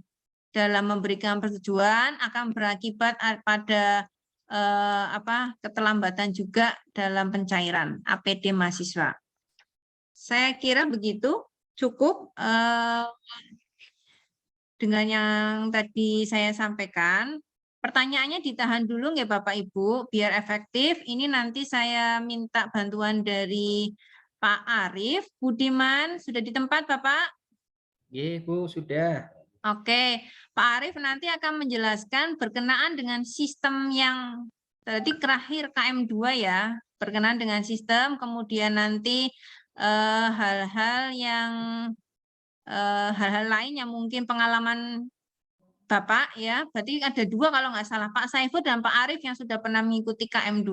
dalam memberikan persetujuan akan berakibat pada keterlambatan juga dalam pencairan APD mahasiswa. Saya kira begitu, cukup. Dengan yang tadi saya sampaikan, pertanyaannya ditahan dulu nggak Bapak Ibu, biar efektif. Ini nanti saya minta bantuan dari Pak Arief. Budiman, sudah di tempat Bapak? Iya Bu, sudah. Oke, Pak Arief nanti akan menjelaskan berkenaan dengan sistem yang tadi terakhir KM2 ya, berkenaan dengan sistem, kemudian nanti hal-hal lain yang mungkin pengalaman Bapak ya, berarti ada 2 kalau nggak salah, Pak Saiful dan Pak Arief yang sudah pernah mengikuti KM2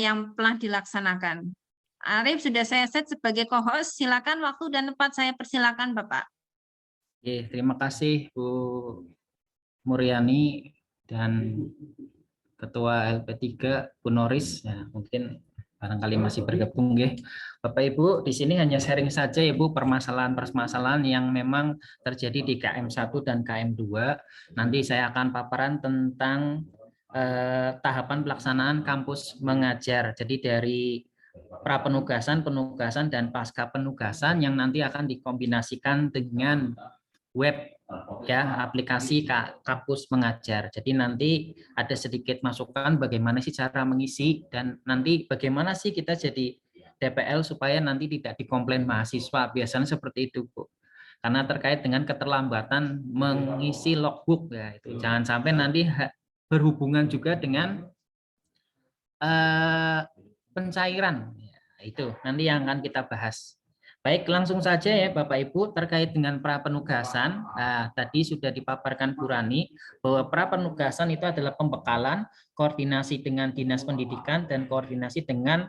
yang telah dilaksanakan. Arief sudah saya set sebagai co-host, silakan waktu dan tempat saya persilakan Bapak. Oke, terima kasih Bu Muryani dan Ketua LP3 Bu Noris, ya, mungkin barangkali masih bergabung ya. Bapak Ibu, di sini hanya sharing saja ya Bu, permasalahan-permasalahan yang memang terjadi di KM1 dan KM2. Nanti saya akan paparan tentang tahapan pelaksanaan kampus mengajar. Jadi dari pra penugasan, penugasan dan pasca penugasan yang nanti akan dikombinasikan dengan web ya, aplikasi kampus mengajar. Jadi nanti ada sedikit masukan bagaimana sih cara mengisi dan nanti bagaimana sih kita jadi DPL supaya nanti tidak dikomplain mahasiswa. Biasanya seperti itu Bu. Karena terkait dengan keterlambatan mengisi logbook ya, itu jangan sampai nanti berhubungan juga dengan pencairan. Ya, itu nanti yang akan kita bahas. Baik, langsung saja ya Bapak Ibu, terkait dengan pra penugasan. Nah, tadi sudah dipaparkan Bu Rani bahwa pra penugasan itu adalah pembekalan, koordinasi dengan dinas pendidikan dan koordinasi dengan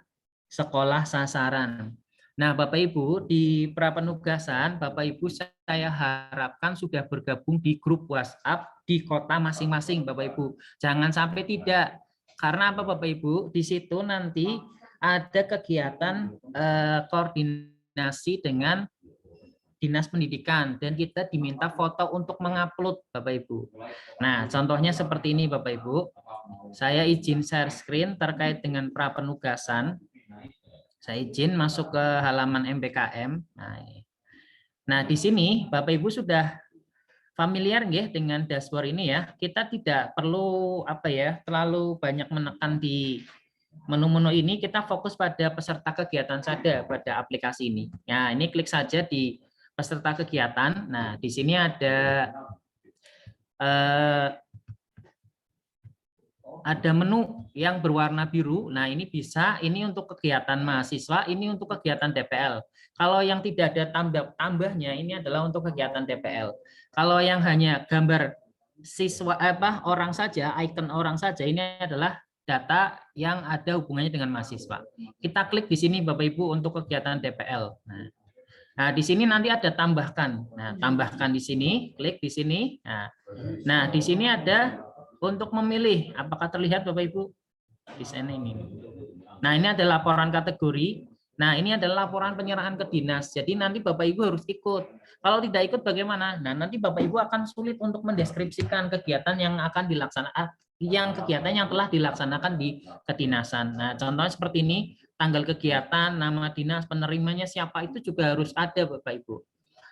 sekolah sasaran. Nah, Bapak Ibu, di pra penugasan, Bapak Ibu saya harapkan sudah bergabung di grup WhatsApp di kota masing-masing Bapak Ibu. Jangan sampai tidak. Karena apa Bapak Ibu? Di situ nanti ada kegiatan koordinasi dengan dinas pendidikan dan kita diminta foto untuk mengupload Bapak Ibu. Nah, contohnya seperti ini Bapak Ibu. Saya izin share screen terkait dengan pra penugasan. Saya izin masuk ke halaman MBKM. Nah, di sini Bapak Ibu sudah familiar nggih dengan dashboard ini ya. Kita tidak perlu terlalu banyak menekan di menu-menu ini, kita fokus pada peserta kegiatan saja pada aplikasi ini. Nah, ini klik saja di peserta kegiatan. Nah, di sini ada menu yang berwarna biru. Nah, ini ini untuk kegiatan mahasiswa, ini untuk kegiatan DPL. Kalau yang tidak ada tambahnya, ini adalah untuk kegiatan DPL. Kalau yang hanya gambar siswa orang saja, icon orang saja, ini adalah data yang ada hubungannya dengan mahasiswa. Kita klik di sini Bapak Ibu untuk kegiatan DPL. Nah, di sini nanti ada tambahkan. Nah, tambahkan di sini, klik di sini. Nah, di sini ada untuk memilih. Apakah terlihat Bapak Ibu? Di sana ini. Nah, ini ada laporan kategori. Nah, ini adalah laporan penyerahan ke dinas. Jadi nanti Bapak Ibu harus ikut. Kalau tidak ikut bagaimana? Nah, nanti Bapak Ibu akan sulit untuk mendeskripsikan kegiatan yang akan dilaksanakan, kegiatan yang telah dilaksanakan di kedinasan. Nah, contohnya seperti ini, tanggal kegiatan, nama dinas, penerimanya siapa, itu juga harus ada Bapak Ibu.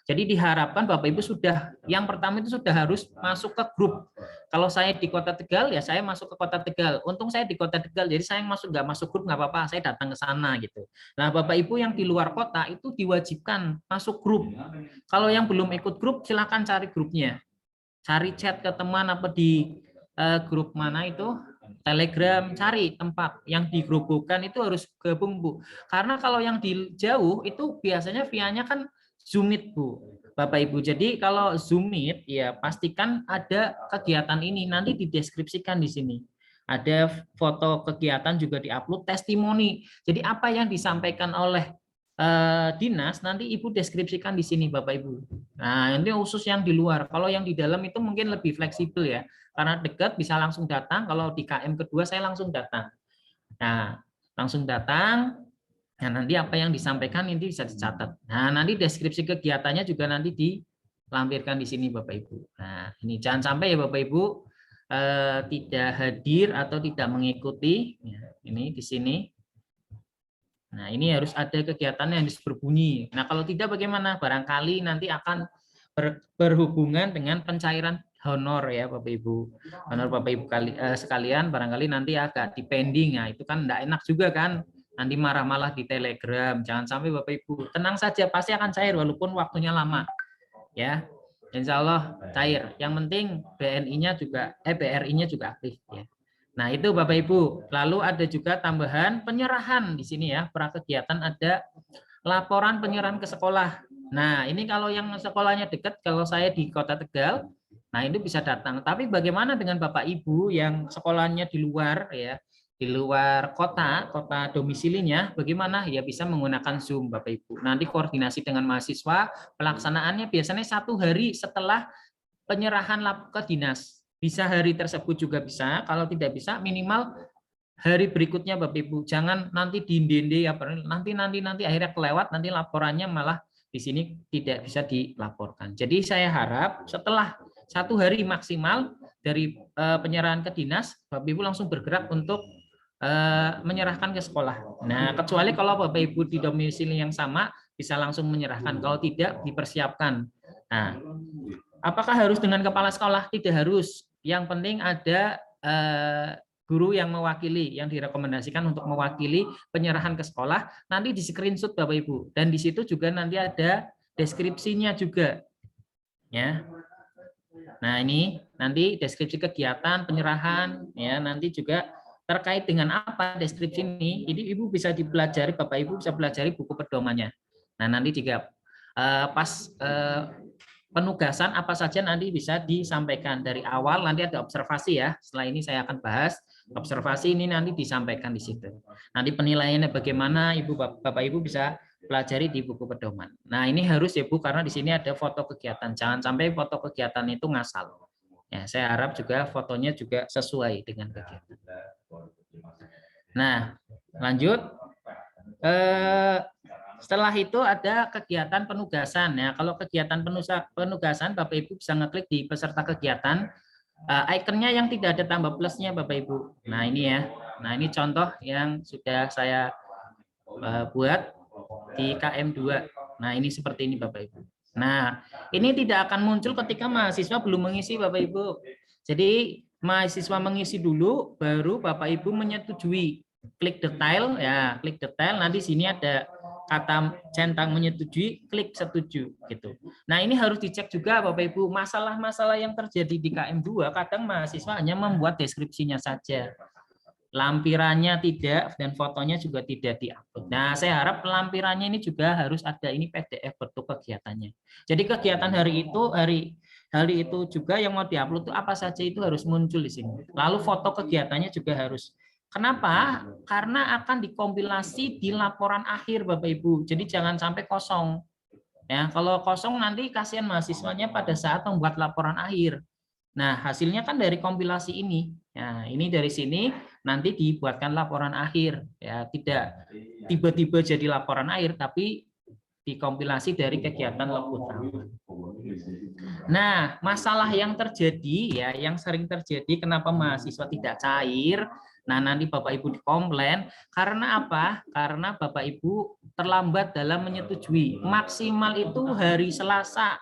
Jadi diharapkan Bapak Ibu sudah, yang pertama itu sudah harus masuk ke grup. Kalau saya di Kota Tegal, ya saya masuk ke Kota Tegal. Untung saya di Kota Tegal, jadi saya nggak masuk grup, nggak apa-apa, saya datang ke sana gitu. Nah, Bapak Ibu yang di luar kota itu diwajibkan masuk grup. Kalau yang belum ikut grup, silakan cari grupnya. Cari chat ke teman apa di grup mana itu, Telegram, cari tempat yang digerubukkan itu harus gabung Bu. Karena kalau yang di jauh itu biasanya via-nya kan Zoom Meet Bu, Bapak Ibu. Jadi kalau Zoom Meet ya pastikan ada kegiatan ini nanti dideskripsikan di sini. Ada foto kegiatan juga diupload, testimoni. Jadi apa yang disampaikan oleh dinas nanti Ibu deskripsikan di sini Bapak Ibu. Nah, ini khusus yang di luar. Kalau yang di dalam itu mungkin lebih fleksibel ya. Karena dekat bisa langsung datang. Kalau di KM kedua saya langsung datang. Nah, langsung datang. Nah, nanti apa yang disampaikan ini bisa dicatat. Nah, nanti deskripsi kegiatannya juga nanti dilampirkan di sini Bapak Ibu. Nah, ini jangan sampai ya Bapak Ibu tidak hadir atau tidak mengikuti. Ya, ini di sini. Nah, ini harus ada kegiatan yang berbunyi. Nah, kalau tidak bagaimana? Barangkali nanti akan berhubungan dengan pencairan honor ya Bapak Ibu. Honor Bapak Ibu sekalian barangkali nanti agak dipending. Nah, itu kan enggak enak juga kan. Nanti marah-malah di Telegram. Jangan sampai Bapak Ibu. Tenang saja, pasti akan cair walaupun waktunya lama. Ya. Insya Allah cair. Yang penting BNI-nya juga BRI-nya juga aktif ya. Nah, itu Bapak Ibu. Lalu ada juga tambahan penyerahan di sini ya. Prakegiatan ada laporan penyerahan ke sekolah. Nah, ini kalau yang sekolahnya dekat, kalau saya di Kota Tegal, nah itu bisa datang. Tapi bagaimana dengan Bapak Ibu yang sekolahnya di luar ya? Di luar kota domisilinya, bagaimana? Ya bisa menggunakan Zoom Bapak Ibu. Nanti koordinasi dengan mahasiswa, pelaksanaannya biasanya 1 hari setelah penyerahan ke dinas. Bisa hari tersebut juga bisa, kalau tidak bisa minimal hari berikutnya Bapak Ibu. Jangan nanti di nanti akhirnya kelewat, nanti laporannya malah di sini tidak bisa dilaporkan. Jadi saya harap setelah 1 hari maksimal dari penyerahan ke dinas, Bapak Ibu langsung bergerak untuk menyerahkan ke sekolah. Nah, kecuali kalau Bapak Ibu di domisili yang sama bisa langsung menyerahkan. Kalau tidak dipersiapkan. Nah, apakah harus dengan kepala sekolah? Tidak harus. Yang penting ada guru yang mewakili, yang direkomendasikan untuk mewakili penyerahan ke sekolah. Nanti di screenshot Bapak Ibu. Dan di situ juga nanti ada deskripsinya juga. Ya. Nah, ini nanti deskripsi kegiatan penyerahan ya, nanti juga terkait dengan apa deskripsi ini. Jadi Ibu bisa dipelajari, Bapak Ibu bisa pelajari buku pedomannya. Nah, nanti jika pas penugasan apa saja nanti bisa disampaikan dari awal, nanti ada observasi ya. Setelah ini saya akan bahas observasi ini nanti disampaikan di situ. Nanti penilaiannya bagaimana Bapak Ibu bisa pelajari di buku pedoman. Nah, ini harus ya Bu, karena di sini ada foto kegiatan. Jangan sampai foto kegiatan itu ngasal. Ya, saya harap juga fotonya juga sesuai dengan kegiatan. Nah, lanjut. Setelah itu ada kegiatan penugasan ya. Kalau kegiatan penugasan Bapak Ibu bisa ngeklik di peserta kegiatan. Ikonnya yang tidak ada tambah plusnya Bapak Ibu. Nah, ini ya. Nah, ini contoh yang sudah saya buat di KM2. Nah, ini seperti ini Bapak Ibu. Nah, ini tidak akan muncul ketika mahasiswa belum mengisi Bapak Ibu. Jadi mahasiswa mengisi dulu, baru Bapak Ibu menyetujui. Klik detail, ya, klik detail. Nanti sini ada kata centang menyetujui, klik setuju, gitu. Nah, ini harus dicek juga Bapak Ibu. Masalah-masalah yang terjadi di KM2, kadang mahasiswa hanya membuat deskripsinya saja. Lampirannya tidak, dan fotonya juga tidak diupload. Nah, saya harap lampirannya ini juga harus ada ini PDF bentuk kegiatannya. Jadi kegiatan hari itu juga yang mau diupload itu apa saja itu harus muncul di sini. Lalu foto kegiatannya juga harus. Kenapa? Karena akan dikompilasi di laporan akhir Bapak Ibu. Jadi jangan sampai kosong. Ya, kalau kosong nanti kasihan mahasiswanya pada saat membuat laporan akhir. Nah, hasilnya kan dari kompilasi ini. Nah, ini dari sini nanti dibuatkan laporan akhir. Ya, tidak tiba-tiba jadi laporan akhir, tapi dikompilasi dari kegiatan log utama. Nah, masalah yang terjadi ya, yang sering terjadi kenapa mahasiswa tidak cair. Nah, nanti Bapak Ibu dikomplain karena apa? Karena Bapak Ibu terlambat dalam menyetujui. Maksimal itu hari Selasa.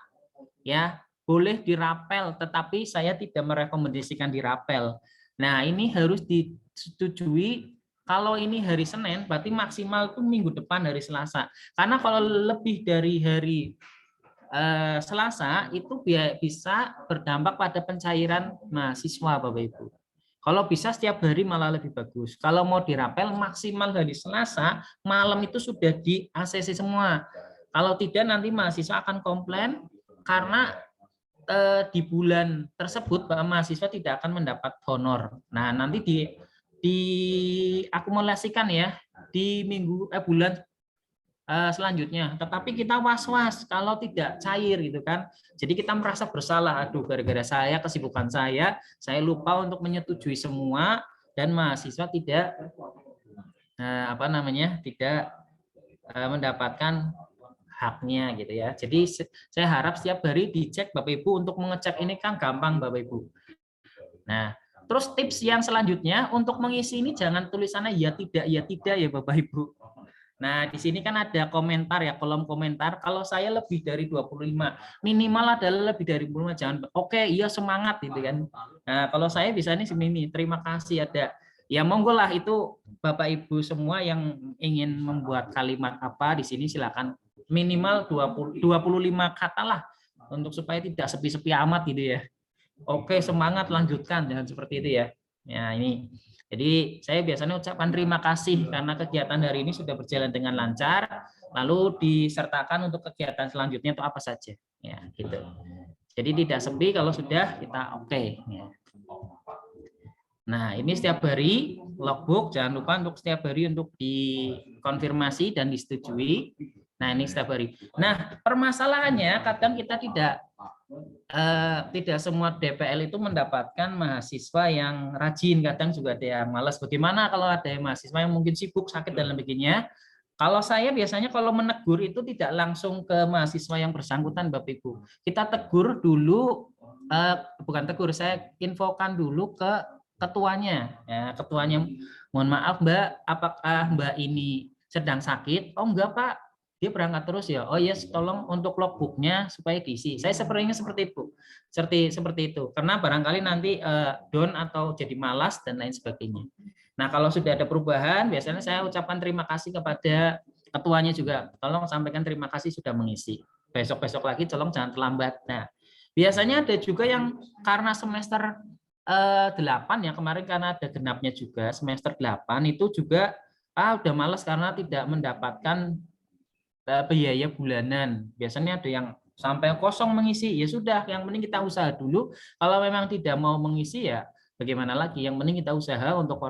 Ya, boleh dirapel, tetapi saya tidak merekomendasikan dirapel. Nah, ini harus disetujui. Kalau ini hari Senin, berarti maksimal itu minggu depan hari Selasa. Karena kalau lebih dari hari Selasa itu bisa berdampak pada pencairan mahasiswa, Bapak Ibu. Kalau bisa setiap hari malah lebih bagus. Kalau mau dirapel maksimal hari Selasa, malam itu sudah di ACC semua. Kalau tidak nanti mahasiswa akan komplain karena di bulan tersebut mahasiswa tidak akan mendapat honor. Nah, nanti diakumulasikan ya di bulan selanjutnya. Tetapi kita was-was kalau tidak cair gitu kan. Jadi kita merasa bersalah, aduh gara-gara saya kesibukan saya lupa untuk menyetujui semua dan mahasiswa tidak tidak mendapatkan haknya gitu ya. Jadi saya harap setiap hari dicek Bapak Ibu untuk mengecek ini kan gampang Bapak Ibu. Nah, terus tips yang selanjutnya untuk mengisi ini jangan tulisannya ya tidak ya Bapak Ibu. Nah, di sini kan ada komentar ya, kolom komentar. Kalau saya lebih dari 25, minimal adalah lebih dari 25, jangan oke, iya semangat gitu kan. Nah, kalau saya bisa nih segini, terima kasih ada. Ya monggo lah itu Bapak Ibu semua yang ingin membuat kalimat apa di sini silakan minimal 25 kata lah untuk supaya tidak sepi-sepi amat gitu ya. Oke, semangat lanjutkan jangan seperti itu ya. Ya, ini. Jadi saya biasanya ucapkan terima kasih karena kegiatan hari ini sudah berjalan dengan lancar, lalu disertakan untuk kegiatan selanjutnya itu apa saja. Ya, gitu. Jadi tidak sepi kalau sudah kita oke. Ya. Nah, ini setiap hari logbook, jangan lupa untuk setiap hari untuk dikonfirmasi dan disetujui. Nah, ini setiap hari. Nah, permasalahannya kadang kita tidak semua DPL itu mendapatkan mahasiswa yang rajin, kadang juga ada yang malas. Bagaimana kalau ada mahasiswa yang mungkin sibuk, sakit dan sebagainya? Kalau saya biasanya kalau menegur itu tidak langsung ke mahasiswa yang bersangkutan, Bapak Ibu. Kita tegur dulu, bukan tegur, saya infokan dulu ke ketuanya. Ya, ketuanya, mohon maaf Mbak, apakah Mbak ini sedang sakit? Oh enggak Pak, dia berangkat terus ya. Oh yes, tolong untuk logbooknya supaya diisi. Saya sepertinya seperti itu, seperti itu. Karena barangkali nanti down atau jadi malas dan lain sebagainya. Nah kalau sudah ada perubahan, biasanya saya ucapkan terima kasih kepada ketuanya juga. Tolong sampaikan terima kasih sudah mengisi. Besok-besok lagi tolong jangan terlambat. Nah biasanya ada juga yang karena semester 8 ya kemarin karena ada genapnya juga semester 8 itu juga udah malas karena tidak mendapatkan biaya bulanan. Biasanya ada yang sampai kosong mengisi, ya sudah, yang penting kita usaha dulu. Kalau memang tidak mau mengisi ya bagaimana lagi, yang penting kita usaha untuk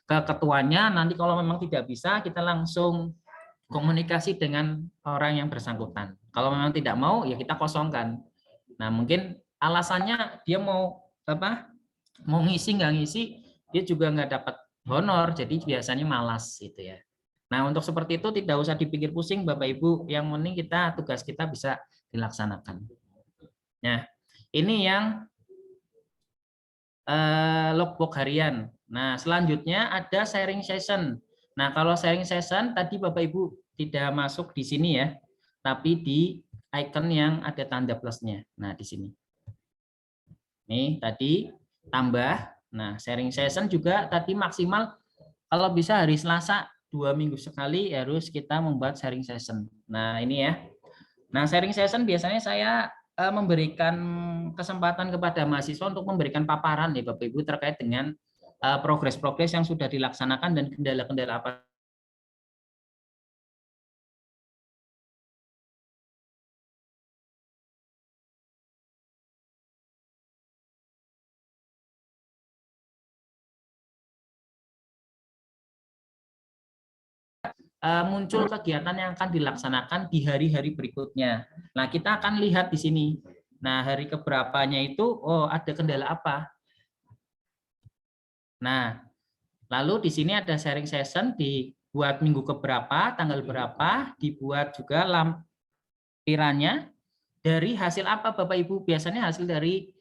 ke ketuanya. Nanti kalau memang tidak bisa kita langsung komunikasi dengan orang yang bersangkutan. Kalau memang tidak mau ya kita kosongkan. Nah mungkin alasannya dia mau ngisi nggak ngisi, dia juga nggak dapat honor, jadi biasanya malas gitu ya. Nah untuk seperti itu tidak usah dipikir pusing Bapak Ibu, yang penting tugas kita bisa dilaksanakan. Nah ini yang logbook harian. Nah selanjutnya ada sharing session. Nah kalau sharing session tadi Bapak Ibu tidak masuk di sini ya, tapi di icon yang ada tanda plusnya. Nah di sini. Nih tadi tambah. Nah, sharing session juga tadi maksimal kalau bisa hari Selasa 2 minggu sekali harus kita membuat sharing session. Nah, ini ya. Nah, sharing session biasanya saya memberikan kesempatan kepada mahasiswa untuk memberikan paparan ya Bapak Ibu terkait dengan progres-progres yang sudah dilaksanakan dan kendala-kendala apa muncul kegiatan yang akan dilaksanakan di hari-hari berikutnya. Nah, kita akan lihat di sini. Nah, hari keberapanya itu, oh ada kendala apa? Nah, lalu di sini ada sharing session dibuat minggu keberapa, tanggal berapa, dibuat juga lampirannya dari hasil apa Bapak Ibu? Biasanya hasil dari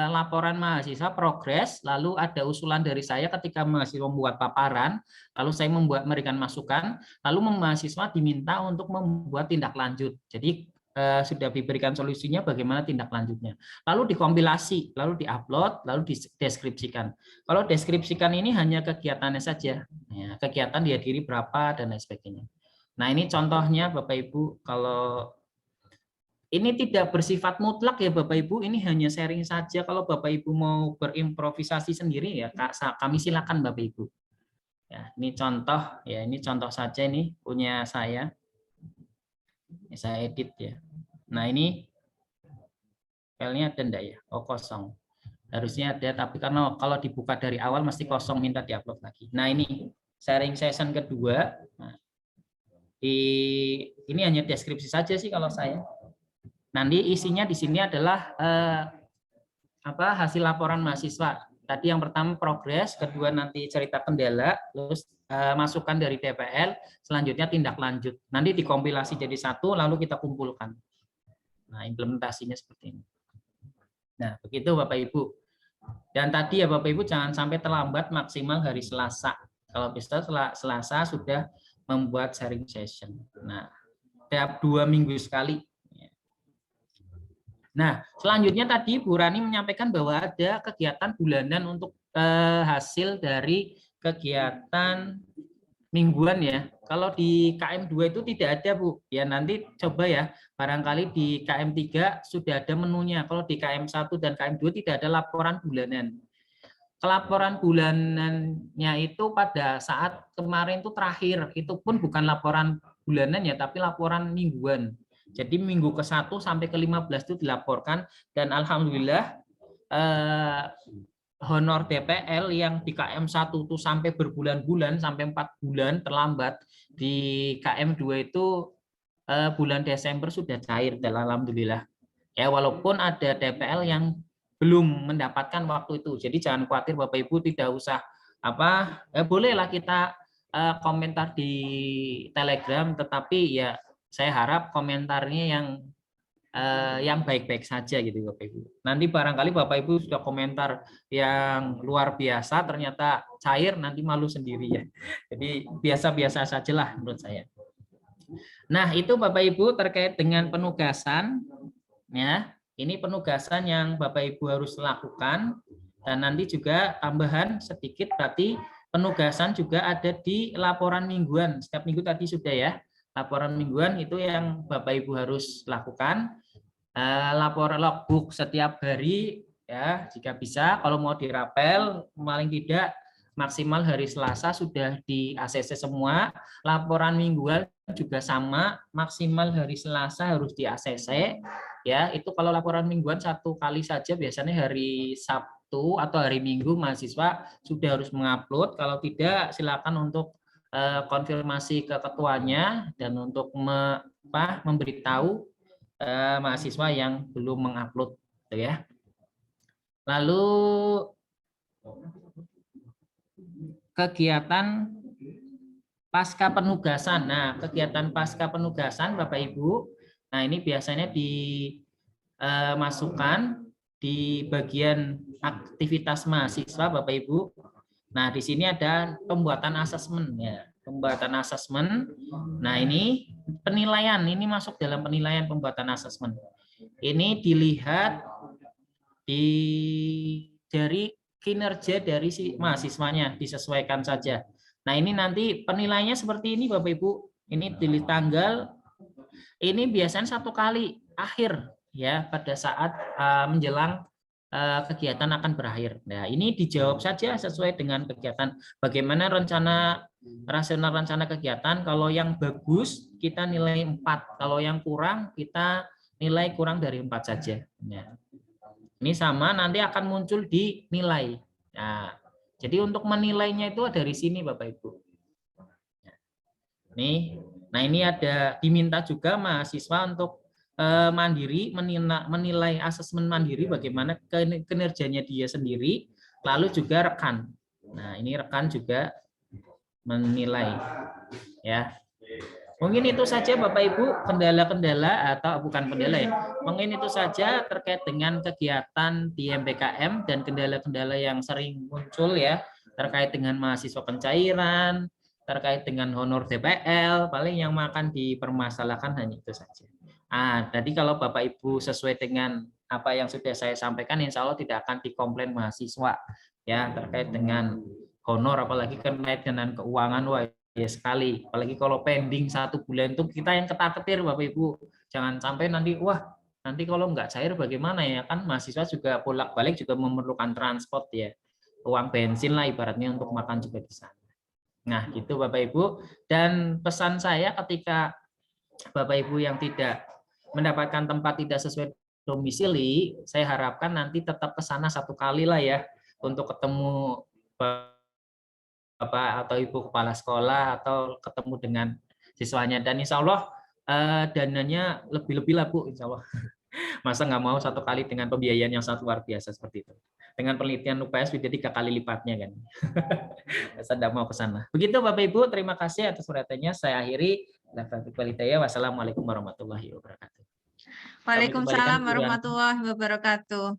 laporan mahasiswa progres, lalu ada usulan dari saya ketika mahasiswa membuat paparan, lalu saya memberikan masukan, lalu mahasiswa diminta untuk membuat tindak lanjut. Jadi sudah diberikan solusinya bagaimana tindak lanjutnya. Lalu dikompilasi, lalu diupload, lalu dideskripsikan. Kalau deskripsikan ini hanya kegiatannya saja, ya, kegiatan dihadiri berapa dan lain sebagainya. Nah ini contohnya Bapak Ibu, kalau ini tidak bersifat mutlak ya Bapak Ibu, ini hanya sharing saja. Kalau Bapak Ibu mau berimprovisasi sendiri ya kami silakan Bapak Ibu. Ya, ini contoh saja ini punya saya. Saya edit ya. Nah ini filenya ada enggak ya? Oh kosong. Harusnya ada, tapi karena kalau dibuka dari awal mesti kosong, minta diupload lagi. Nah ini sharing session kedua. Nah, ini hanya deskripsi saja sih kalau saya. Nanti isinya di sini adalah hasil laporan mahasiswa. Tadi yang pertama progres, kedua nanti cerita kendala, terus masukan dari DPL, selanjutnya tindak lanjut. Nanti dikompilasi jadi satu, lalu kita kumpulkan. Nah, implementasinya seperti ini. Nah, begitu Bapak Ibu. Dan tadi ya Bapak Ibu jangan sampai terlambat, maksimal hari Selasa. Kalau bisa Selasa sudah membuat sharing session. Nah, tiap 2 minggu sekali. Nah, selanjutnya tadi Bu Rani menyampaikan bahwa ada kegiatan bulanan untuk hasil dari kegiatan mingguan ya. Kalau di KM2 itu tidak ada Bu. Ya nanti coba ya, barangkali di KM3 sudah ada menunya. Kalau di KM1 dan KM2 tidak ada laporan bulanan. Laporan bulanannya itu pada saat kemarin itu terakhir, itu pun bukan laporan bulanan ya, tapi laporan mingguan. Jadi minggu ke-1 sampai ke-15 itu dilaporkan, dan alhamdulillah honor DPL yang di KM1 itu sampai berbulan-bulan, sampai 4 bulan terlambat, di KM2 itu bulan Desember sudah cair, dan alhamdulillah. Ya walaupun ada DPL yang belum mendapatkan waktu itu. Jadi jangan khawatir Bapak Ibu, tidak usah bolehlah kita komentar di Telegram, tetapi ya saya harap komentarnya yang baik-baik saja gitu Bapak Ibu. Nanti barangkali Bapak Ibu sudah komentar yang luar biasa ternyata cair, nanti malu sendiri ya. Jadi biasa-biasa sajalah menurut saya. Nah, itu Bapak Ibu terkait dengan penugasan ya. Ini penugasan yang Bapak Ibu harus lakukan, dan nanti juga tambahan sedikit berarti penugasan juga ada di laporan mingguan. Setiap minggu tadi sudah ya. Laporan mingguan itu yang Bapak Ibu harus lakukan. Laporan logbook setiap hari ya, jika bisa. Kalau mau dirapel paling tidak maksimal hari Selasa sudah di ACC semua. Laporan mingguan juga sama, maksimal hari Selasa harus di ACC ya. Itu kalau laporan mingguan 1 kali saja, biasanya hari Sabtu atau hari Minggu mahasiswa sudah harus mengupload. Kalau tidak silakan untuk konfirmasi ke ketuanya dan untuk memberitahu mahasiswa yang belum mengupload ya. Lalu kegiatan pasca penugasan. Nah, kegiatan pasca penugasan Bapak Ibu, nah ini biasanya dimasukkan di bagian aktivitas mahasiswa Bapak Ibu. Nah, di sini ada pembuatan asesmen ya, pembuatan asesmen. Nah, ini penilaian, ini masuk dalam penilaian pembuatan asesmen. Ini dilihat dari kinerja dari si mahasiswanya, disesuaikan saja. Nah, ini nanti penilaiannya seperti ini Bapak Ibu. Ini pilih tanggal. Ini biasanya 1 kali akhir ya, pada saat menjelang kegiatan akan berakhir. Nah, ini dijawab saja sesuai dengan kegiatan. Bagaimana rasional rencana kegiatan? Kalau yang bagus kita nilai 4, kalau yang kurang kita nilai kurang dari 4 saja. Nah, ini sama nanti akan muncul di nilai. Nah, jadi untuk menilainya itu dari sini Bapak Ibu. Nih, nah ini ada diminta juga mahasiswa untuk mandiri menilai asesmen mandiri bagaimana kinerjanya dia sendiri, lalu juga rekan. Nah, ini rekan juga menilai ya. Mungkin itu saja Bapak Ibu kendala-kendala atau bukan kendala ya. Mungkin itu saja terkait dengan kegiatan di MBKM dan kendala-kendala yang sering muncul ya terkait dengan mahasiswa pencairan, terkait dengan honor DPL, paling yang akan dipermasalahkan hanya itu saja. Tadi kalau Bapak Ibu sesuai dengan apa yang sudah saya sampaikan, insya Allah tidak akan dikomplain mahasiswa ya terkait dengan honor, apalagi terkait dengan keuangan. Wah, ya sekali, apalagi kalau pending 1 bulan itu kita yang ketar-ketir Bapak Ibu. Jangan sampai nanti nanti kalau nggak cair bagaimana ya, kan mahasiswa juga bolak-balik juga memerlukan transport ya, uang bensin lah ibaratnya untuk makan juga di sana. Nah gitu Bapak Ibu, dan pesan saya ketika Bapak Ibu yang tidak mendapatkan tempat tidak sesuai domisili, saya harapkan nanti tetap ke sana 1 kali lah ya untuk ketemu Bapak atau Ibu Kepala Sekolah atau ketemu dengan siswanya, dan insya Allah dananya lebih-lebih lah Bu, insya Allah. Masa nggak mau 1 kali dengan pembiayaan yang sangat luar biasa seperti itu. Dengan penelitian UPS sudah 3 kali lipatnya kan. Saya tidak mau ke sana. Begitu Bapak Ibu, terima kasih atas perhatiannya. Saya akhiri. Wassalamualaikum warahmatullahi wabarakatuh. Waalaikumsalam warahmatullahi wabarakatuh.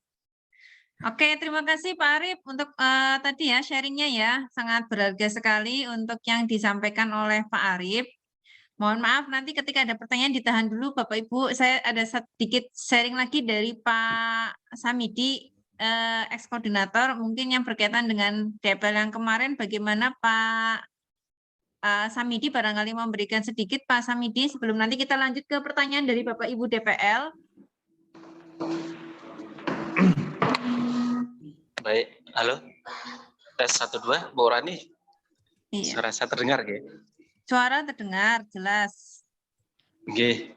Oke, terima kasih Pak Arif untuk tadi ya sharingnya ya, sangat berharga sekali untuk yang disampaikan oleh Pak Arif. Mohon maaf nanti ketika ada pertanyaan ditahan dulu Bapak Ibu, saya ada sedikit sharing lagi dari Pak Samidi, ex-koordinator, mungkin yang berkaitan dengan DPL yang kemarin, bagaimana Pak Samidi barangkali memberikan sedikit Pak Samidi sebelum nanti kita lanjut ke pertanyaan dari Bapak Ibu DPL. Baik, halo. Tes 1 2, Bu Rani. Iya. Suara saya terdengar nggih? Suara terdengar jelas. Nggih.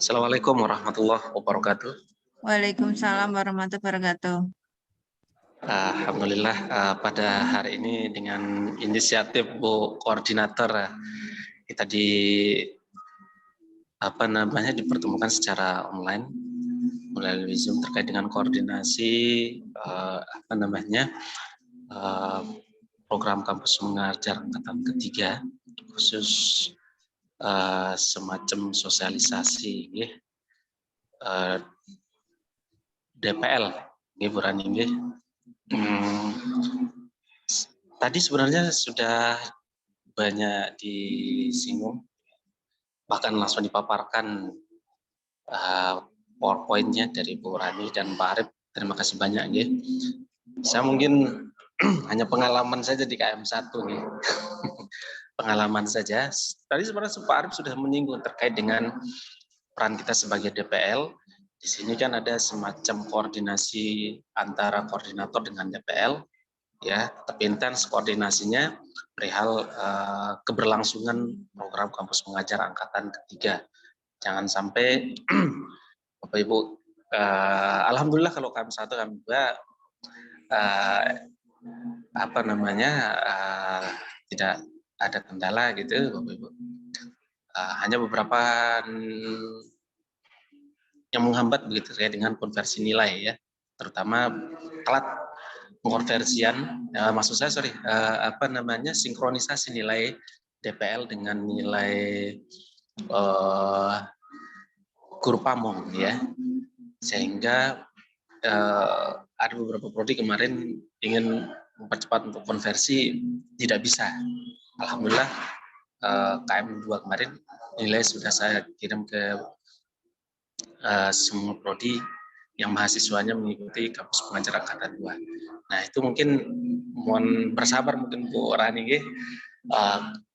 Assalamualaikum warahmatullahi wabarakatuh. Waalaikumsalam warahmatullahi wabarakatuh. Alhamdulillah pada hari ini dengan inisiatif Bu Koordinator kita dipertemukan secara online melalui Zoom terkait dengan koordinasi program kampus mengajar angkatan ketiga, khusus semacam sosialisasi DPL Bu Rani. Tadi sebenarnya sudah banyak disinggung, bahkan langsung dipaparkan PowerPoint-nya dari Bu Rani dan Pak Arif. Terima kasih banyak nggih. Saya mungkin hanya pengalaman saja di KM1 nggih. Pengalaman saja. Tadi sebenarnya Pak Arif sudah menyinggung terkait dengan peran kita sebagai DPL. Di sini kan ada semacam koordinasi antara koordinator dengan DPL, ya, tapi intens koordinasinya perihal keberlangsungan program kampus mengajar angkatan ketiga. Jangan sampai Bapak Ibu, alhamdulillah kalau KM1 KM2 tidak ada kendala gitu Bapak Ibu. Hanya beberapa yang menghambat begitu terkait dengan konversi nilai ya, terutama telat pengkonversian, maksud saya sinkronisasi nilai DPL dengan nilai guru pamong ya, sehingga ada beberapa prodi kemarin ingin mempercepat untuk konversi tidak bisa. Alhamdulillah KM2 kemarin nilai sudah saya kirim ke semua prodi yang mahasiswanya mengikuti kampus pengajar angkatan 2. Nah itu mungkin mohon bersabar mungkin Bu Rani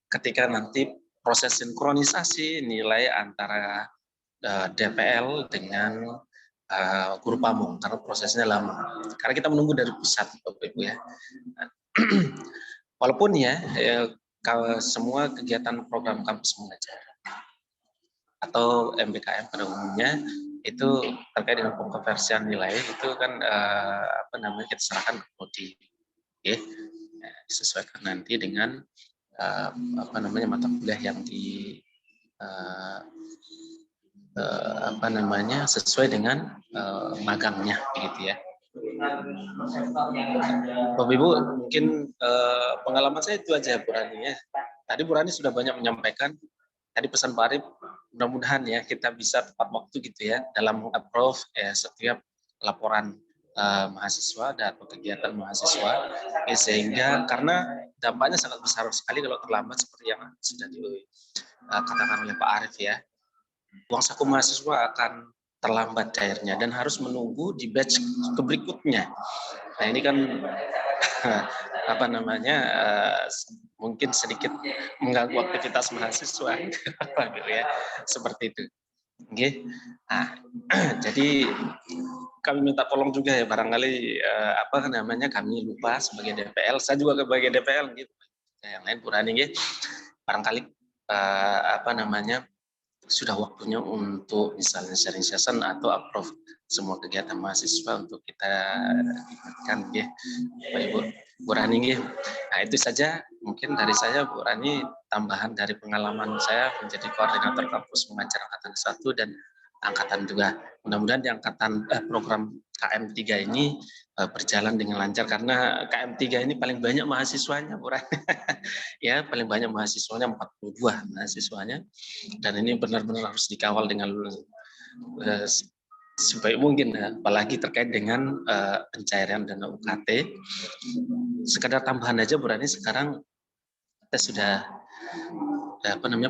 ketika nanti proses sinkronisasi nilai antara DPL dengan guru pamong, karena prosesnya lama. Karena kita menunggu dari pusat Bapak Ibu ya. Walaupun kalau semua kegiatan program kampus mengajar atau MBKM pada umumnya itu terkait dengan pengkonversian nilai itu kan kita serahkan ke prodi, disesuaikan nanti dengan mata kuliah yang sesuai dengan magangnya begitu ya. Bapak Ibu, mungkin pengalaman saya itu aja Bu Rani ya. Tadi Bu Rani sudah banyak menyampaikan. Tadi pesan Pak Arif, mudah-mudahan ya kita bisa tepat waktu gitu ya dalam approve setiap laporan mahasiswa atau kegiatan mahasiswa, sehingga karena dampaknya sangat besar sekali kalau terlambat seperti yang sudah dikatakan oleh Pak Arif ya. Uang saku mahasiswa akan terlambat cairnya dan harus menunggu di batch berikutnya. Nah ini kan mungkin sedikit mengganggu aktivitas mahasiswa gitu ya, seperti itu. Oke. Nah, jadi kami minta tolong juga ya, barangkali kami lupa sebagai DPL, saya juga sebagai DPL gitu. Yang lain kurang gitu. Barangkali sudah waktunya untuk misalnya sharing session atau approve semua kegiatan mahasiswa untuk kita ingatkan ya, Bapak Ibu Bu Rani ya. Nah itu saja mungkin dari saya Bu Rani, tambahan dari pengalaman saya menjadi koordinator kampus mengajar angkatan 1 dan angkatan 2. Mudah-mudahan di angkatan program KM3 ini berjalan dengan lancar karena KM3 ini paling banyak mahasiswanya Bu Rani. Ya, paling banyak mahasiswanya 42 mahasiswanya, dan ini benar-benar harus dikawal dengan sebaik mungkin, apalagi terkait dengan pencairan dana UKT. Sekadar tambahan aja Bu Rani, sekarang kita sudah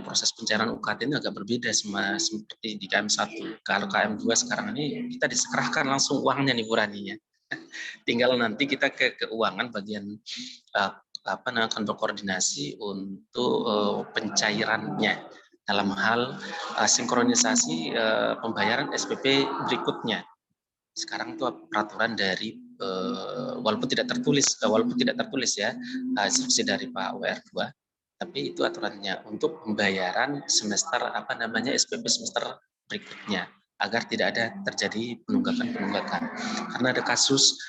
proses pencairan UKT ini agak berbeda sama seperti di KM1. Kalau KM2 sekarang ini kita diserahkan langsung uangnya nih Bu Rani ya. Tinggal nanti kita ke keuangan bagian akan berkoordinasi untuk pencairannya dalam hal sinkronisasi pembayaran SPP berikutnya. Sekarang itu peraturan dari walaupun tidak tertulis ya, instruksi dari Pak WR2, tapi itu aturannya untuk pembayaran semester SPP semester berikutnya agar tidak ada terjadi penunggakan karena ada kasus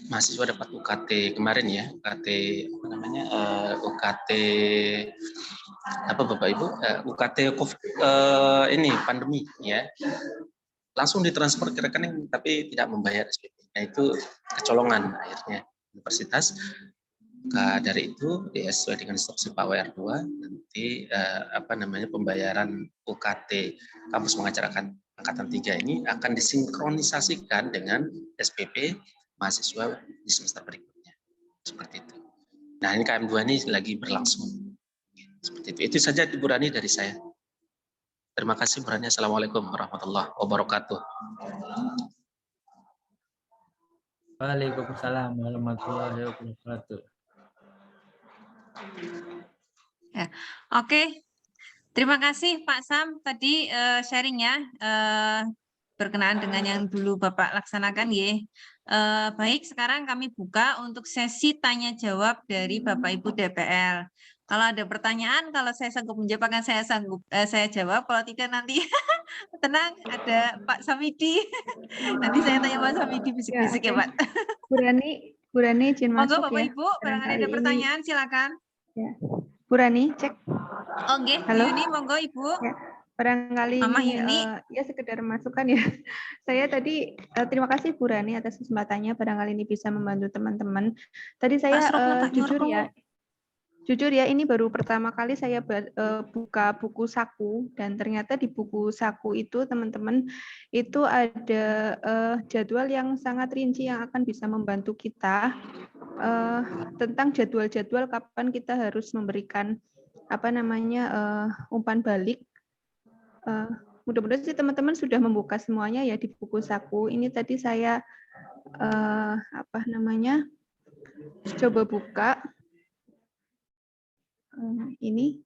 mahasiswa dapat UKT kemarin ya, UKT Bapak Ibu, UKT ini pandemi ya, langsung ditransfer ke rekening tapi tidak membayar SPP. Nah itu kecolongan akhirnya universitas. Dari itu ya, sesuai dengan instruksi Pak WR2 nanti pembayaran UKT kampus mengajar angkatan 3 ini akan disinkronisasikan dengan SPP mahasiswa di semester berikutnya. Seperti itu. Nah, ini KM2 ini lagi berlangsung. Seperti itu. Itu saja Bu Rani dari saya. Terima kasih Bu Rani. Assalamualaikum warahmatullahi wabarakatuh. Waalaikumsalam warahmatullahi wabarakatuh. Ya, oke. Terima kasih Pak Sam tadi sharingnya berkenaan dengan yang dulu Bapak laksanakan ya. Baik, sekarang kami buka untuk sesi tanya jawab dari Bapak Ibu DPL. Kalau ada pertanyaan, kalau saya sanggup menjawab akan saya jawab. Kalau tidak nanti tenang, ada Pak Samidi. Nanti saya tanya Pak Samidi bisik-bisik ya Pak. Bu Rani izin Monggo masuk Bapak ya. Ibu, barangkali ada pertanyaan silakan. Ya. Bu Rani, cek. Oke, Halo. Yuni, monggo Ibu. Ya. Barangkali Mama ini Yuni. Ya sekedar masukan ya. Saya tadi terima kasih Bu Rani atas kesempatannya. Barangkali ini bisa membantu teman-teman. Tadi saya jujur ya ini baru pertama kali saya buka buku saku, dan ternyata di buku saku itu teman-teman itu ada jadwal yang sangat rinci yang akan bisa membantu kita tentang jadwal-jadwal kapan kita harus memberikan umpan balik. Mudah-mudahan sih teman-teman sudah membuka semuanya ya di buku saku. Ini tadi saya coba buka ini.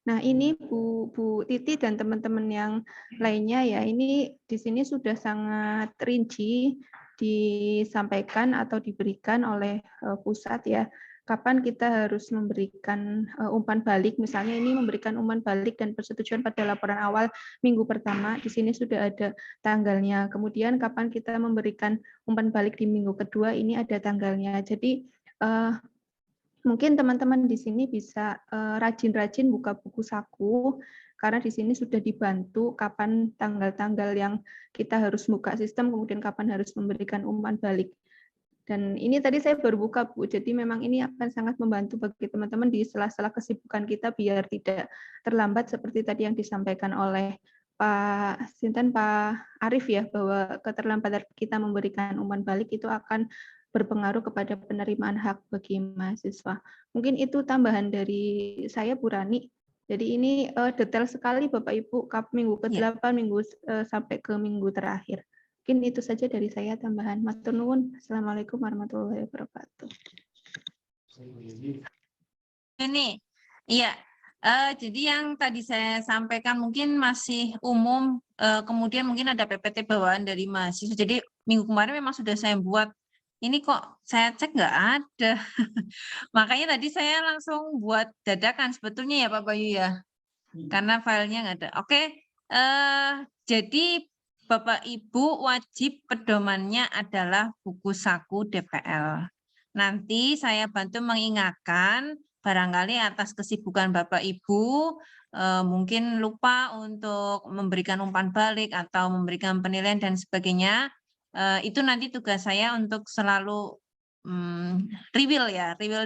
Nah, ini Bu Titi dan teman-teman yang lainnya ya, ini di sini sudah sangat rinci disampaikan atau diberikan oleh pusat ya. Kapan kita harus memberikan umpan balik, misalnya ini memberikan umpan balik dan persetujuan pada laporan awal minggu pertama, di sini sudah ada tanggalnya. Kemudian kapan kita memberikan umpan balik di minggu kedua, ini ada tanggalnya. Jadi Mungkin teman-teman di sini bisa rajin-rajin buka buku saku, karena di sini sudah dibantu kapan tanggal-tanggal yang kita harus buka sistem, kemudian kapan harus memberikan umpan balik. Dan ini tadi saya baru buka, Bu, jadi memang ini akan sangat membantu bagi teman-teman di sela-sela kesibukan kita biar tidak terlambat seperti tadi yang disampaikan oleh Pak Arif ya, bahwa keterlambatan kita memberikan umpan balik itu akan berpengaruh kepada penerimaan hak bagi mahasiswa. Mungkin itu tambahan dari saya, Bu Rani. Jadi ini detail sekali Bapak Ibu, minggu ke-8, minggu sampai ke minggu terakhir. Mungkin itu saja dari saya tambahan. Matur nuwun. Assalamualaikum warahmatullahi wabarakatuh. Ini, iya. Jadi yang tadi saya sampaikan mungkin masih umum, kemudian mungkin ada PPT bawaan dari mahasiswa. Jadi minggu kemarin memang sudah saya buat. Ini kok saya cek nggak ada. Makanya tadi saya langsung buat dadakan sebetulnya ya Pak Bayu ya. Karena filenya nggak ada. Oke, jadi Bapak Ibu wajib pedomannya adalah buku saku DPL. Nanti saya bantu mengingatkan, barangkali atas kesibukan Bapak Ibu mungkin lupa untuk memberikan umpan balik atau memberikan penilaian dan sebagainya. Itu nanti tugas saya untuk selalu rewil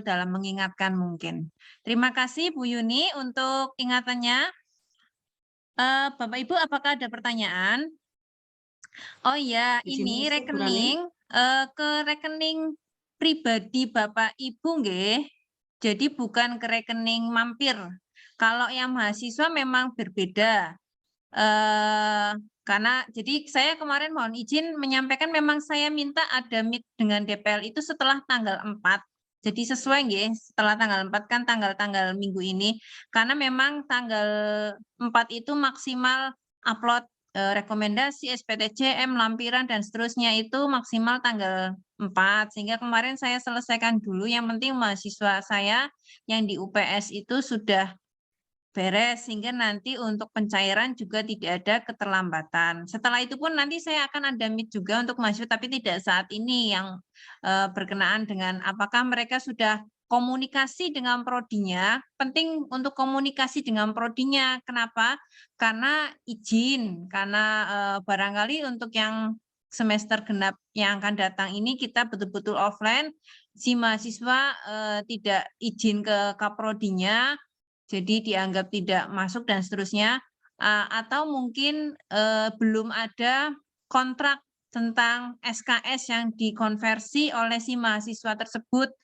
dalam mengingatkan mungkin. Terima kasih Bu Yuni untuk ingatannya. Bapak Ibu apakah ada pertanyaan? Oh iya, ini rekening ke rekening pribadi Bapak Ibu nggih. Jadi bukan ke rekening mampir. Kalau yang mahasiswa memang berbeda. Karena jadi saya kemarin mohon izin menyampaikan memang saya minta ada meet dengan DPL itu setelah tanggal 4. Jadi sesuai nggih, setelah tanggal 4 kan tanggal-tanggal minggu ini. Karena memang tanggal 4 itu maksimal upload rekomendasi, SPTJM, lampiran, dan seterusnya itu maksimal tanggal 4. Sehingga kemarin saya selesaikan dulu, yang penting mahasiswa saya yang di UPS itu sudah beres, sehingga nanti untuk pencairan juga tidak ada keterlambatan. Setelah itu pun nanti saya akan ada meet juga untuk mahasiswa, tapi tidak saat ini yang berkenaan dengan apakah mereka sudah komunikasi dengan prodinya. Penting untuk komunikasi dengan prodinya. Kenapa? Karena izin, karena barangkali untuk yang semester genap yang akan datang ini kita betul-betul offline, si mahasiswa tidak izin ke kaprodinya, jadi dianggap tidak masuk dan seterusnya, atau mungkin belum ada kontrak tentang SKS yang dikonversi oleh si mahasiswa tersebut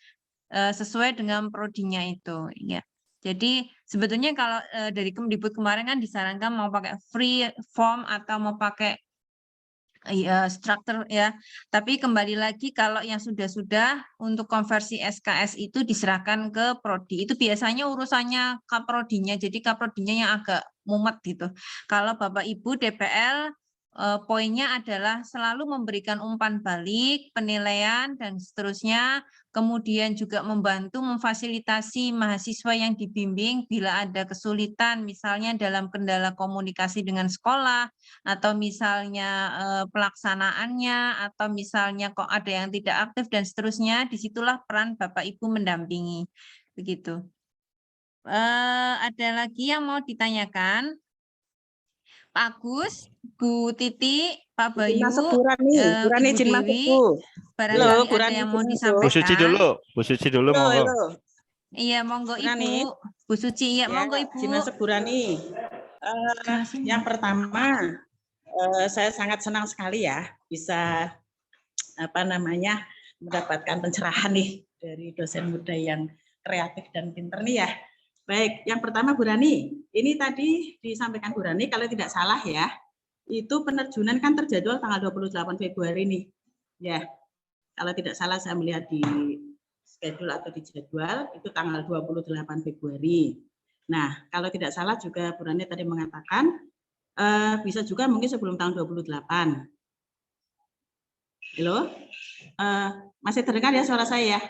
sesuai dengan prodinya itu. Ya. Jadi sebetulnya kalau dari Kemdikbud kemarin kan disarankan mau pakai free form atau mau pakai struktur ya, tapi kembali lagi kalau yang sudah untuk konversi SKS itu diserahkan ke prodi. Itu biasanya urusannya kaprodinya, jadi kaprodinya yang agak mumet gitu. Kalau Bapak Ibu DPL poinnya adalah selalu memberikan umpan balik, penilaian dan seterusnya, kemudian juga membantu memfasilitasi mahasiswa yang dibimbing bila ada kesulitan misalnya dalam kendala komunikasi dengan sekolah, atau misalnya pelaksanaannya, atau misalnya kok ada yang tidak aktif dan seterusnya, disitulah peran Bapak Ibu mendampingi. Begitu. Ada lagi yang mau ditanyakan? Pak Agus, Bu Titi, Pak Bayu, Burani izin masuk, Bu. Barangkali ada yang mau disampaikan. Bu Suci dulu, monggo. Iya, monggo Ibu. Bu Suci, iya, monggo Ibu. Izin masuk, Burani. Yang pertama, saya sangat senang sekali ya bisa mendapatkan pencerahan nih dari dosen muda yang kreatif dan pinter nih ya. Baik, yang pertama Bu Rani, ini tadi disampaikan Bu Rani kalau tidak salah ya, itu penerjunan kan terjadwal tanggal 28 Februari nih. Ya, kalau tidak salah saya melihat di schedule atau di jadwal itu tanggal 28 Februari. Nah, kalau tidak salah juga Bu Rani tadi mengatakan bisa juga mungkin sebelum tahun 28. Halo? Masih terdengar ya suara saya ya?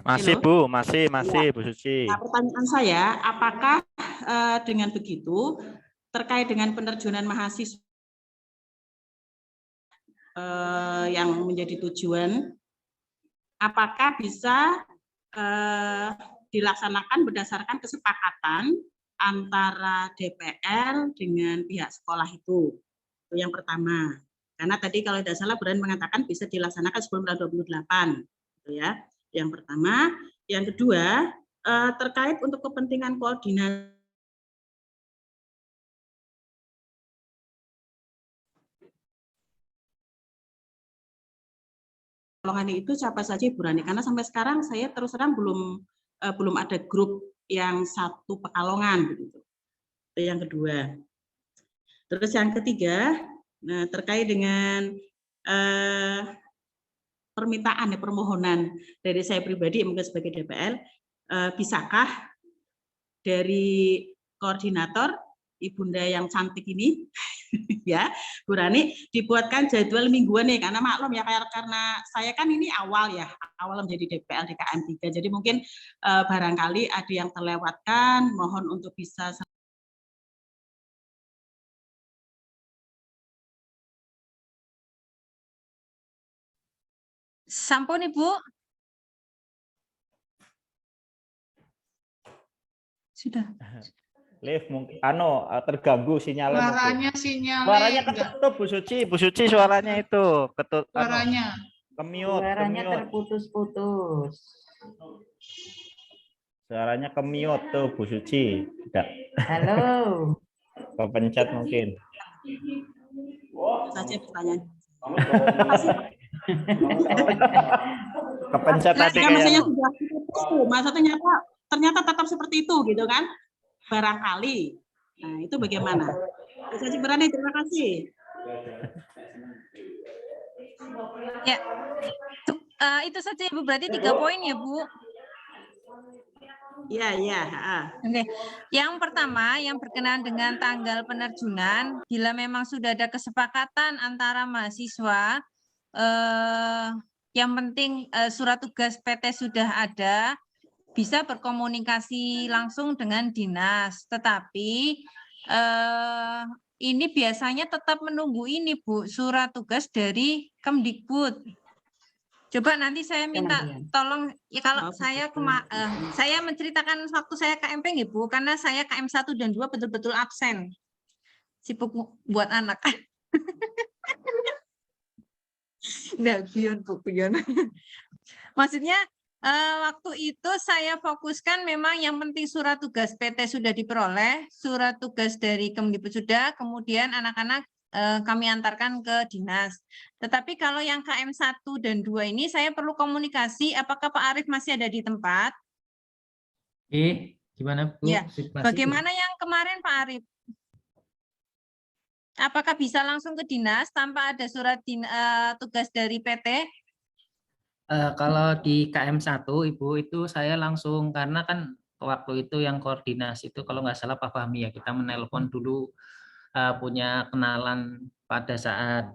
Masih Bu, masih Bu Suci. Nah, pertanyaan saya, apakah dengan begitu terkait dengan penerjunan mahasiswa yang menjadi tujuan apakah bisa dilaksanakan berdasarkan kesepakatan antara DPR dengan pihak sekolah itu. Itu yang pertama. Karena tadi kalau tidak salah Buran mengatakan bisa dilaksanakan sebelum tanggal 28. Gitu ya. Yang pertama. Yang kedua, terkait untuk kepentingan koordinasi itu siapa saja Ibu Rani? Karena sampai sekarang saya terus terang belum ada grup yang satu Pekalongan begitu. Itu yang kedua. Terus yang ketiga, nah, terkait dengan permintaan permohonan dari saya pribadi mungkin sebagai DPR, bisakah dari koordinator Ibunda yang cantik ini ya Bu Rani dibuatkan jadwal mingguan nih, karena maklum ya karena saya kan ini awal menjadi DPL di KM3, jadi mungkin barangkali ada yang terlewatkan, mohon untuk bisa sampun Ibu. Sudah. Live mungkin terganggu sinyalnya. Suaranya ketutup Bu Suci suaranya itu ketutup. Suaranya Suaranya terputus-putus. Suaranya kemiut tuh Bu Suci. Tidak. Halo. Kepencet mungkin. saja pertanyaan. Kepencet tadi kayaknya. Maksudnya ternyata tetap seperti itu gitu kan? Barangkali. Nah, itu bagaimana? Saja Berani, terima kasih. Ya, itu saja Ibu, berarti 3 poin ya Bu. Iya. Oke. Yang pertama, yang berkenaan dengan tanggal penerjunan, bila memang sudah ada kesepakatan antara mahasiswa, yang penting surat tugas PT sudah ada, bisa berkomunikasi langsung dengan dinas. Tetapi ini biasanya tetap menunggu ini Bu, surat tugas dari Kemdikbud. Coba nanti saya minta tolong ya, kalau saya saya menceritakan waktu saya KMP nggih Bu, karena saya KM 1 dan 2 betul-betul absen. Sibuk buat anak. Nah, guyon. Maksudnya waktu itu saya fokuskan memang yang penting surat tugas PT sudah diperoleh, surat tugas dari Kemdikbud sudah, kemudian anak-anak kami antarkan ke dinas. Tetapi kalau yang KM 1 dan 2 ini saya perlu komunikasi, apakah Pak Arief masih ada di tempat? Gimana Bu? Ya. Bagaimana yang kemarin Pak Arief? Apakah bisa langsung ke dinas tanpa ada surat tugas dari PT? Kalau di KM1 Ibu itu saya langsung, karena kan waktu itu yang koordinasi itu kalau nggak salah Pak Fahmi ya, kita menelpon dulu, punya kenalan pada saat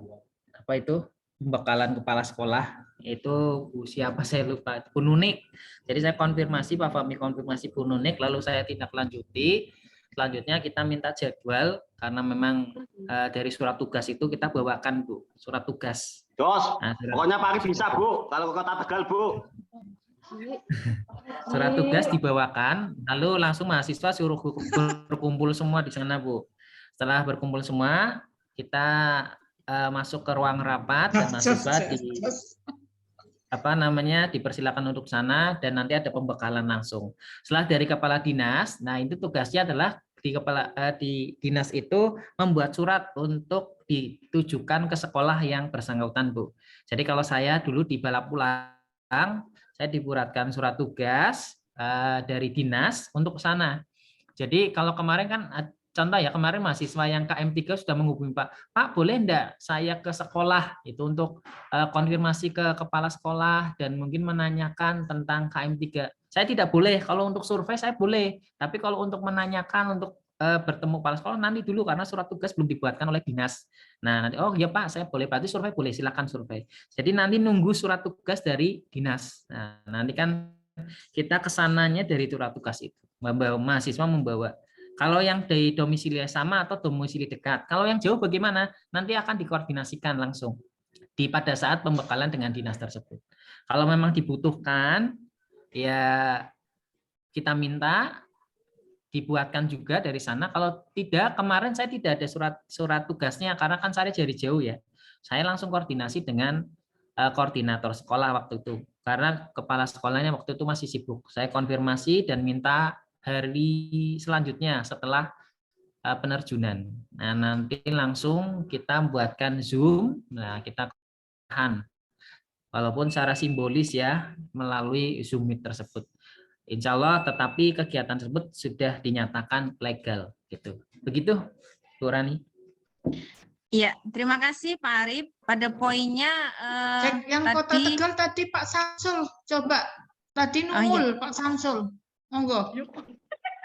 apa itu pembekalan kepala sekolah itu Bu siapa saya lupa, Bu Nunik. Jadi saya konfirmasi, Pak Fahmi konfirmasi Bu Nunik, lalu saya tindak lanjuti. Selanjutnya kita minta jadwal karena memang dari surat tugas itu kita bawakan Bu, surat tugas. Nah, pokoknya Pak Arief bisa Bu, kalau ke Kota Tegal Bu. Surat tugas dibawakan, lalu langsung mahasiswa suruh berkumpul semua di sana Bu. Setelah berkumpul semua, kita masuk ke ruang rapat dan mahasiswa dipersilakan untuk sana dan nanti ada pembekalan langsung. Setelah dari kepala dinas, nah itu tugasnya adalah di dinas itu membuat surat untuk ditujukan ke sekolah yang bersangkutan Bu. Jadi kalau saya dulu di Balapulang, saya dibuatkan surat tugas dari dinas untuk ke sana. Jadi kalau kemarin kan contoh ya, kemarin mahasiswa yang KM3 sudah menghubungi Pak boleh enggak saya ke sekolah itu untuk konfirmasi ke kepala sekolah dan mungkin menanyakan tentang KM3. Saya tidak boleh, kalau untuk survei saya boleh, tapi kalau untuk menanyakan, untuk bertemu kepala sekolah nanti dulu karena surat tugas belum dibuatkan oleh dinas. Nah nanti oh ya Pak saya boleh, berarti survei boleh, silakan survei. Jadi nanti nunggu surat tugas dari dinas. Nah nanti kan kita kesananya dari surat tugas itu, mahasiswa membawa. Kalau yang dari domisili sama atau domisili dekat. Kalau yang jauh bagaimana? Nanti akan dikoordinasikan langsung pada saat pembekalan dengan dinas tersebut. Kalau memang dibutuhkan, ya kita minta dibuatkan juga dari sana. Kalau tidak, kemarin saya tidak ada surat tugasnya karena kan saya dari jauh ya. Saya langsung koordinasi dengan koordinator sekolah waktu itu. Karena kepala sekolahnya waktu itu masih sibuk. Saya konfirmasi dan minta hari selanjutnya setelah penerjunan. Nah, nanti langsung kita buatkan Zoom. Nah, kita tahan. Walaupun secara simbolis ya melalui Zoom Meet tersebut. Insya Allah, tetapi kegiatan tersebut sudah dinyatakan legal gitu. Begitu, Bu Rani. Iya, terima kasih Pak Arif. Pada poinnya yang Kota Tegal tadi Pak Samsul, coba tadi nungul Pak Samsul, monggo.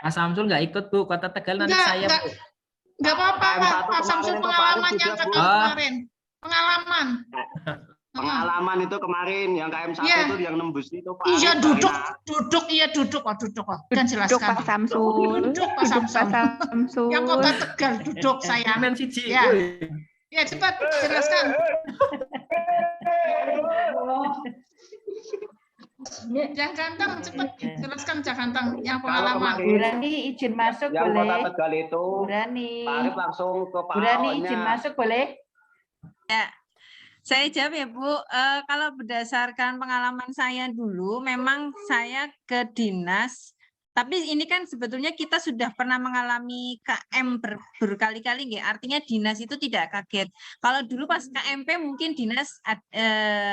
Pak Samsul nggak ikut Bu, Kota Tegal nanti saya Bu. Nggak apa-apa Pak Samsul, pengalaman yang kemarin, pengalaman. Pengalaman itu kemarin yang KM1 itu yang nembus itu Pak. Iya duduk, dan jelaskan. Duduk Pak Samsul. Duduk Pak Samsul. Yang Kota Tegal duduk sayang. Ya cepat jelaskan. Yang ganteng cepat jelaskan Cak Ganteng yang pengalaman. Bu Rani izin masuk yang boleh. Kota Tegal itu. Bu Rani. Pak Arif langsung ke Pak Bu Rani izin masuk boleh. Ya. Saya jawab ya Bu, kalau berdasarkan pengalaman saya dulu, memang saya ke dinas, tapi ini kan sebetulnya kita sudah pernah mengalami KM berkali-kali, artinya dinas itu tidak kaget. Kalau dulu pas KMP mungkin dinas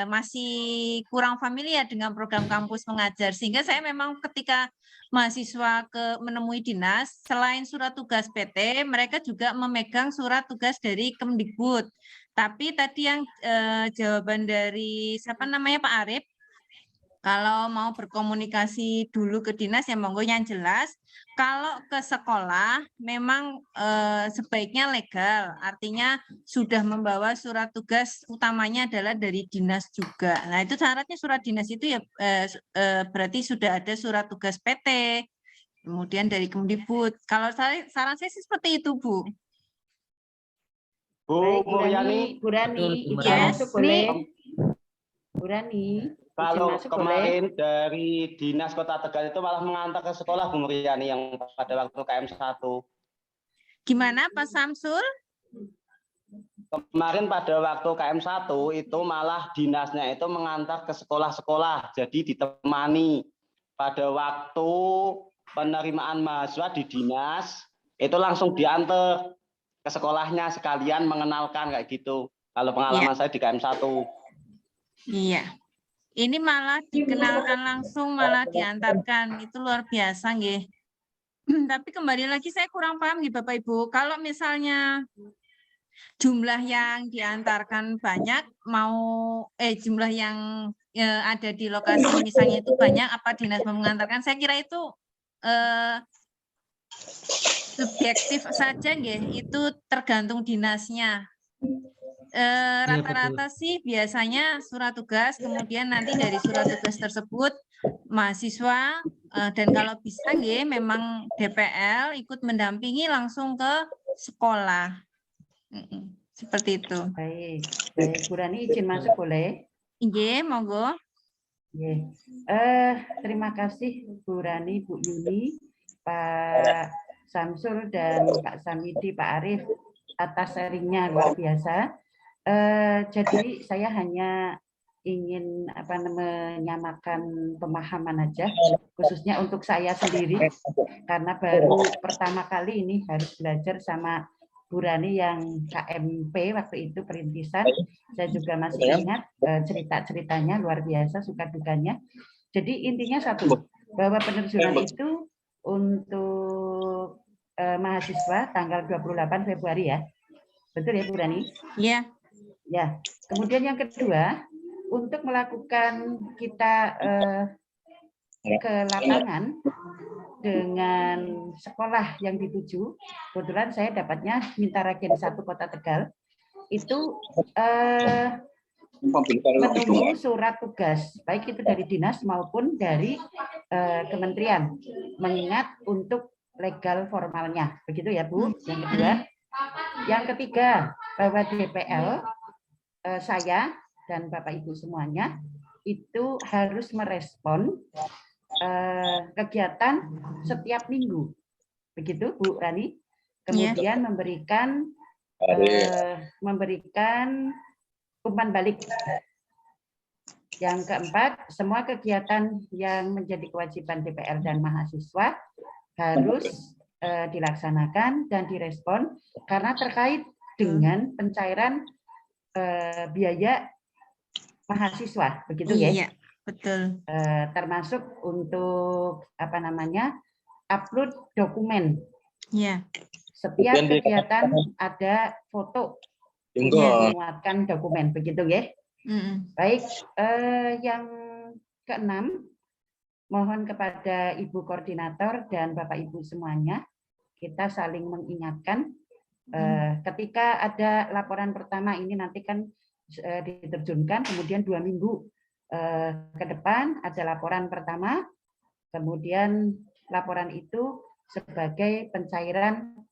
masih kurang familiar dengan program kampus mengajar, sehingga saya memang ketika mahasiswa menemui dinas, selain surat tugas PT, mereka juga memegang surat tugas dari Kemdikbud. Tapi tadi yang jawaban dari siapa namanya Pak Arif, kalau mau berkomunikasi dulu ke dinas ya monggo, yang jelas kalau ke sekolah memang sebaiknya legal, artinya sudah membawa surat tugas utamanya adalah dari dinas juga. Nah itu syaratnya surat dinas itu ya berarti sudah ada surat tugas PT, kemudian dari Kemdikbud. Kalau saran saya sih seperti itu Bu. Bu Bu Rani, izin masuk boleh. Bu Rani, kalau masuk kemarin boleh. dari Dinas Kota Tegal itu malah mengantar ke sekolah Bu Muriani yang pada waktu KM1. Gimana Pak Samsul? Kemarin pada waktu KM1 itu malah dinasnya itu mengantar ke sekolah-sekolah. Jadi ditemani pada waktu penerimaan mahasiswa di dinas itu langsung diantar ke sekolahnya sekalian mengenalkan kayak gitu. Kalau pengalaman saya di KM1. Iya. Ini malah dikenalkan langsung, malah diantarkan. Itu luar biasa nggih. Tapi kembali lagi saya kurang paham nih Bapak Ibu. Kalau misalnya jumlah yang diantarkan banyak, jumlah yang ada di lokasi misalnya itu banyak, apa dinas mengantarkan? Saya kira itu subjektif saja nggih, itu tergantung dinasnya. Rata-rata sih biasanya surat tugas, kemudian nanti dari surat tugas tersebut mahasiswa dan kalau bisa nggih memang DPL ikut mendampingi langsung ke sekolah. Seperti itu. Baik, Bu Rani izin masuk boleh? Nggih, monggo. Nggih. Terima kasih Bu Rani, Bu Yuni, Pak Samsul dan Pak Samidi, Pak Arif atas sharingnya luar biasa. Jadi saya hanya ingin menyamakan pemahaman aja, khususnya untuk saya sendiri, karena baru pertama kali ini harus belajar sama Bu Rani yang KMP waktu itu perintisan. Saya juga masih ingat cerita-ceritanya luar biasa, suka dukanya. Jadi intinya satu, bahwa penerjunan itu untuk mahasiswa tanggal 28 Februari ya. Betul ya Bu Rani? Iya. Ya. Kemudian yang kedua, untuk melakukan kita ke lapangan dengan sekolah yang dituju, kebetulan saya dapatnya minta Ragen 1 Kota Tegal, itu menunggu surat tugas, baik itu dari dinas maupun dari kementerian, mengingat untuk legal formalnya. Begitu ya Bu, yang kedua. Yang ketiga, bahwa DPL saya dan Bapak Ibu semuanya itu harus merespon kegiatan setiap minggu. Begitu Bu Rani? Kemudian memberikan umpan balik. Yang keempat, semua kegiatan yang menjadi kewajiban DPR dan mahasiswa harus dilaksanakan dan direspon karena terkait dengan pencairan biaya mahasiswa, begitu ya? Iya, betul. Termasuk untuk upload dokumen. Iya. Setiap kegiatan ada foto yang menguatkan dokumen, begitu ya? Baik, yang keenam, mohon kepada Ibu Koordinator dan Bapak Ibu semuanya, kita saling mengingatkan ketika ada laporan pertama ini nanti kan diterjunkan, kemudian 2 minggu ke depan ada laporan pertama, kemudian laporan itu sebagai pencairan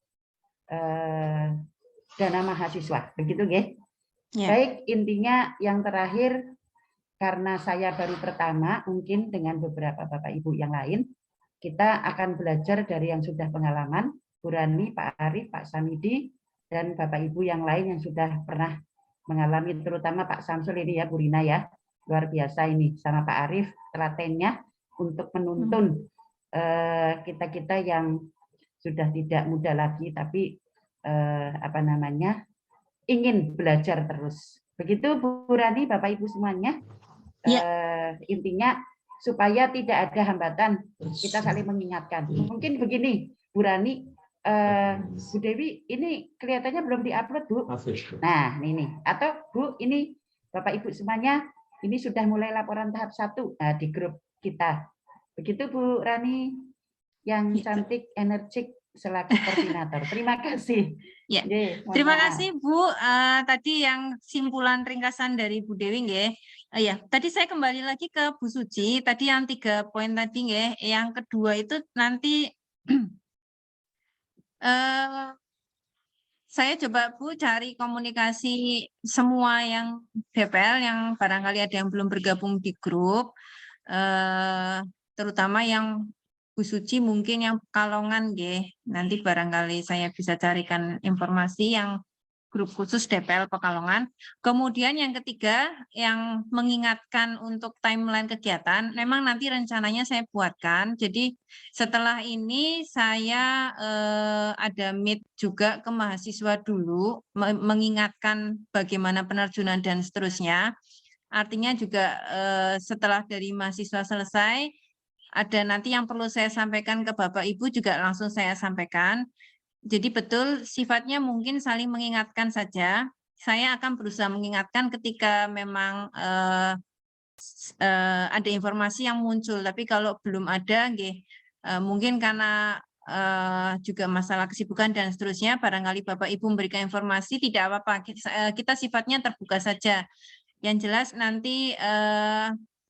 dana mahasiswa, begitu ya? Baik, intinya yang terakhir, karena saya baru pertama, mungkin dengan beberapa Bapak Ibu yang lain, kita akan belajar dari yang sudah pengalaman, Bu Rani, Pak Arif, Pak Samidi, dan Bapak Ibu yang lain yang sudah pernah mengalami, terutama Pak Samsul ini ya, Bu Rina ya, luar biasa ini, sama Pak Arif, telatennya untuk menuntun kita-kita yang sudah tidak muda lagi, tapi ingin belajar terus. Begitu Bu Rani, Bapak Ibu semuanya. Intinya supaya tidak ada hambatan, kita saling mengingatkan. Mungkin begini, Bu Rani, Bu Dewi, ini kelihatannya belum diupload, Bu. Nah, ini. Atau Bu, ini Bapak Ibu semuanya, ini sudah mulai laporan tahap 1 di grup kita. Begitu Bu Rani, yang cantik, energik, selaku koordinator. Terima kasih. Ya, terima kasih Bu. Tadi yang simpulan ringkasan dari Bu Dewi nggih. Ya, tadi saya kembali lagi ke Bu Suci. Tadi yang 3 poin tadi nggih. Yang kedua itu nanti saya coba Bu cari komunikasi semua yang DPL yang barangkali ada yang belum bergabung di grup, terutama yang Bu Suci mungkin yang Pekalongan nggih. Nanti barangkali saya bisa carikan informasi yang grup khusus DPL Pekalongan. Kemudian yang ketiga yang mengingatkan untuk timeline kegiatan, memang nanti rencananya saya buatkan. Jadi setelah ini saya ada meet juga ke mahasiswa dulu, mengingatkan bagaimana penerjunan dan seterusnya. Artinya juga setelah dari mahasiswa selesai, ada nanti yang perlu saya sampaikan ke Bapak Ibu juga langsung saya sampaikan. Jadi betul sifatnya mungkin saling mengingatkan saja. Saya akan berusaha mengingatkan ketika memang ada informasi yang muncul. Tapi kalau belum ada, mungkin karena juga masalah kesibukan dan seterusnya, barangkali Bapak Ibu memberikan informasi tidak apa-apa. Kita sifatnya terbuka saja. Yang jelas nanti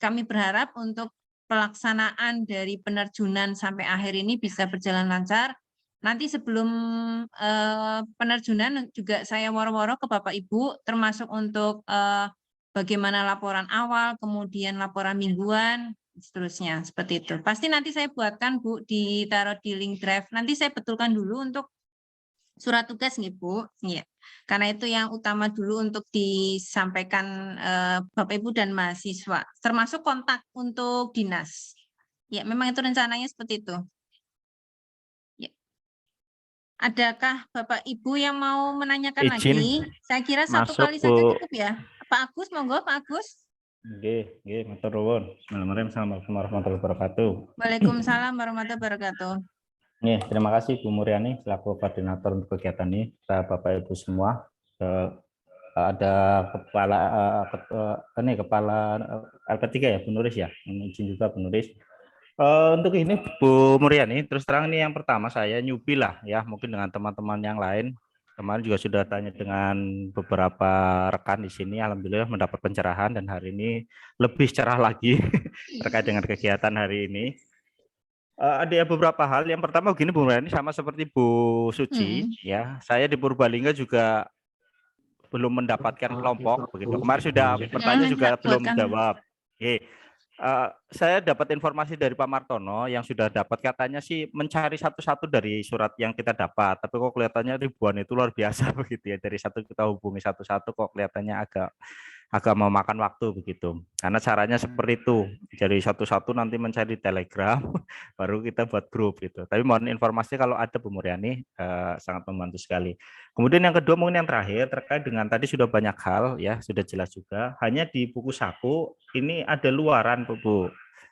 kami berharap untuk pelaksanaan dari penerjunan sampai akhir ini bisa berjalan lancar. Nanti sebelum penerjunan juga saya woro-woro ke Bapak Ibu, termasuk untuk bagaimana laporan awal, kemudian laporan mingguan, seterusnya seperti itu. Pasti nanti saya buatkan Bu, ditaruh di link drive. Nanti saya betulkan dulu untuk surat tugas nih Bu. Iya. Karena itu yang utama dulu untuk disampaikan Bapak Ibu dan mahasiswa, termasuk kontak untuk dinas. Ya, memang itu rencananya seperti itu. Ya. Adakah Bapak Ibu yang mau menanyakan lagi? Saya kira satu kali saja cukup ya. Pak Agus, monggo Pak Agus. Nggih, matur nuwun. Assalamualaikum warahmatullahi wabarakatuh. Waalaikumsalam warahmatullahi wabarakatuh. Terima kasih Bu Muryani selaku koordinator untuk kegiatan ini. Bapak Ibu semua, ada kepala LP3 ya, Bu Nuris ya, izin juga Bu Nuris. Untuk ini Bu Muryani, terus terang ini yang pertama saya newbie lah ya, mungkin dengan teman-teman yang lain. Kemarin juga sudah tanya dengan beberapa rekan di sini, alhamdulillah mendapat pencerahan dan hari ini lebih cerah lagi terkait dengan kegiatan hari ini. Ada beberapa hal. Yang pertama begini Bu Muryani, sama seperti Bu Suci ya. Saya di Purbalingga juga belum mendapatkan kelompok begitu. Kemarin sudah bertanya juga belum jawab. Oke. Saya dapat informasi dari Pak Martono yang sudah dapat, katanya sih mencari satu-satu dari surat yang kita dapat, tapi kok kelihatannya ribuan itu luar biasa begitu ya, dari satu kita hubungi satu-satu kok kelihatannya agak memakan waktu begitu, karena caranya seperti itu, dari satu-satu nanti mencari Telegram baru kita buat grup gitu. Tapi mohon informasi kalau ada Bu Muryani, sangat membantu sekali. Kemudian yang kedua mungkin yang terakhir terkait dengan tadi sudah banyak hal ya, sudah jelas juga, hanya di buku saku ini ada luaran Bu.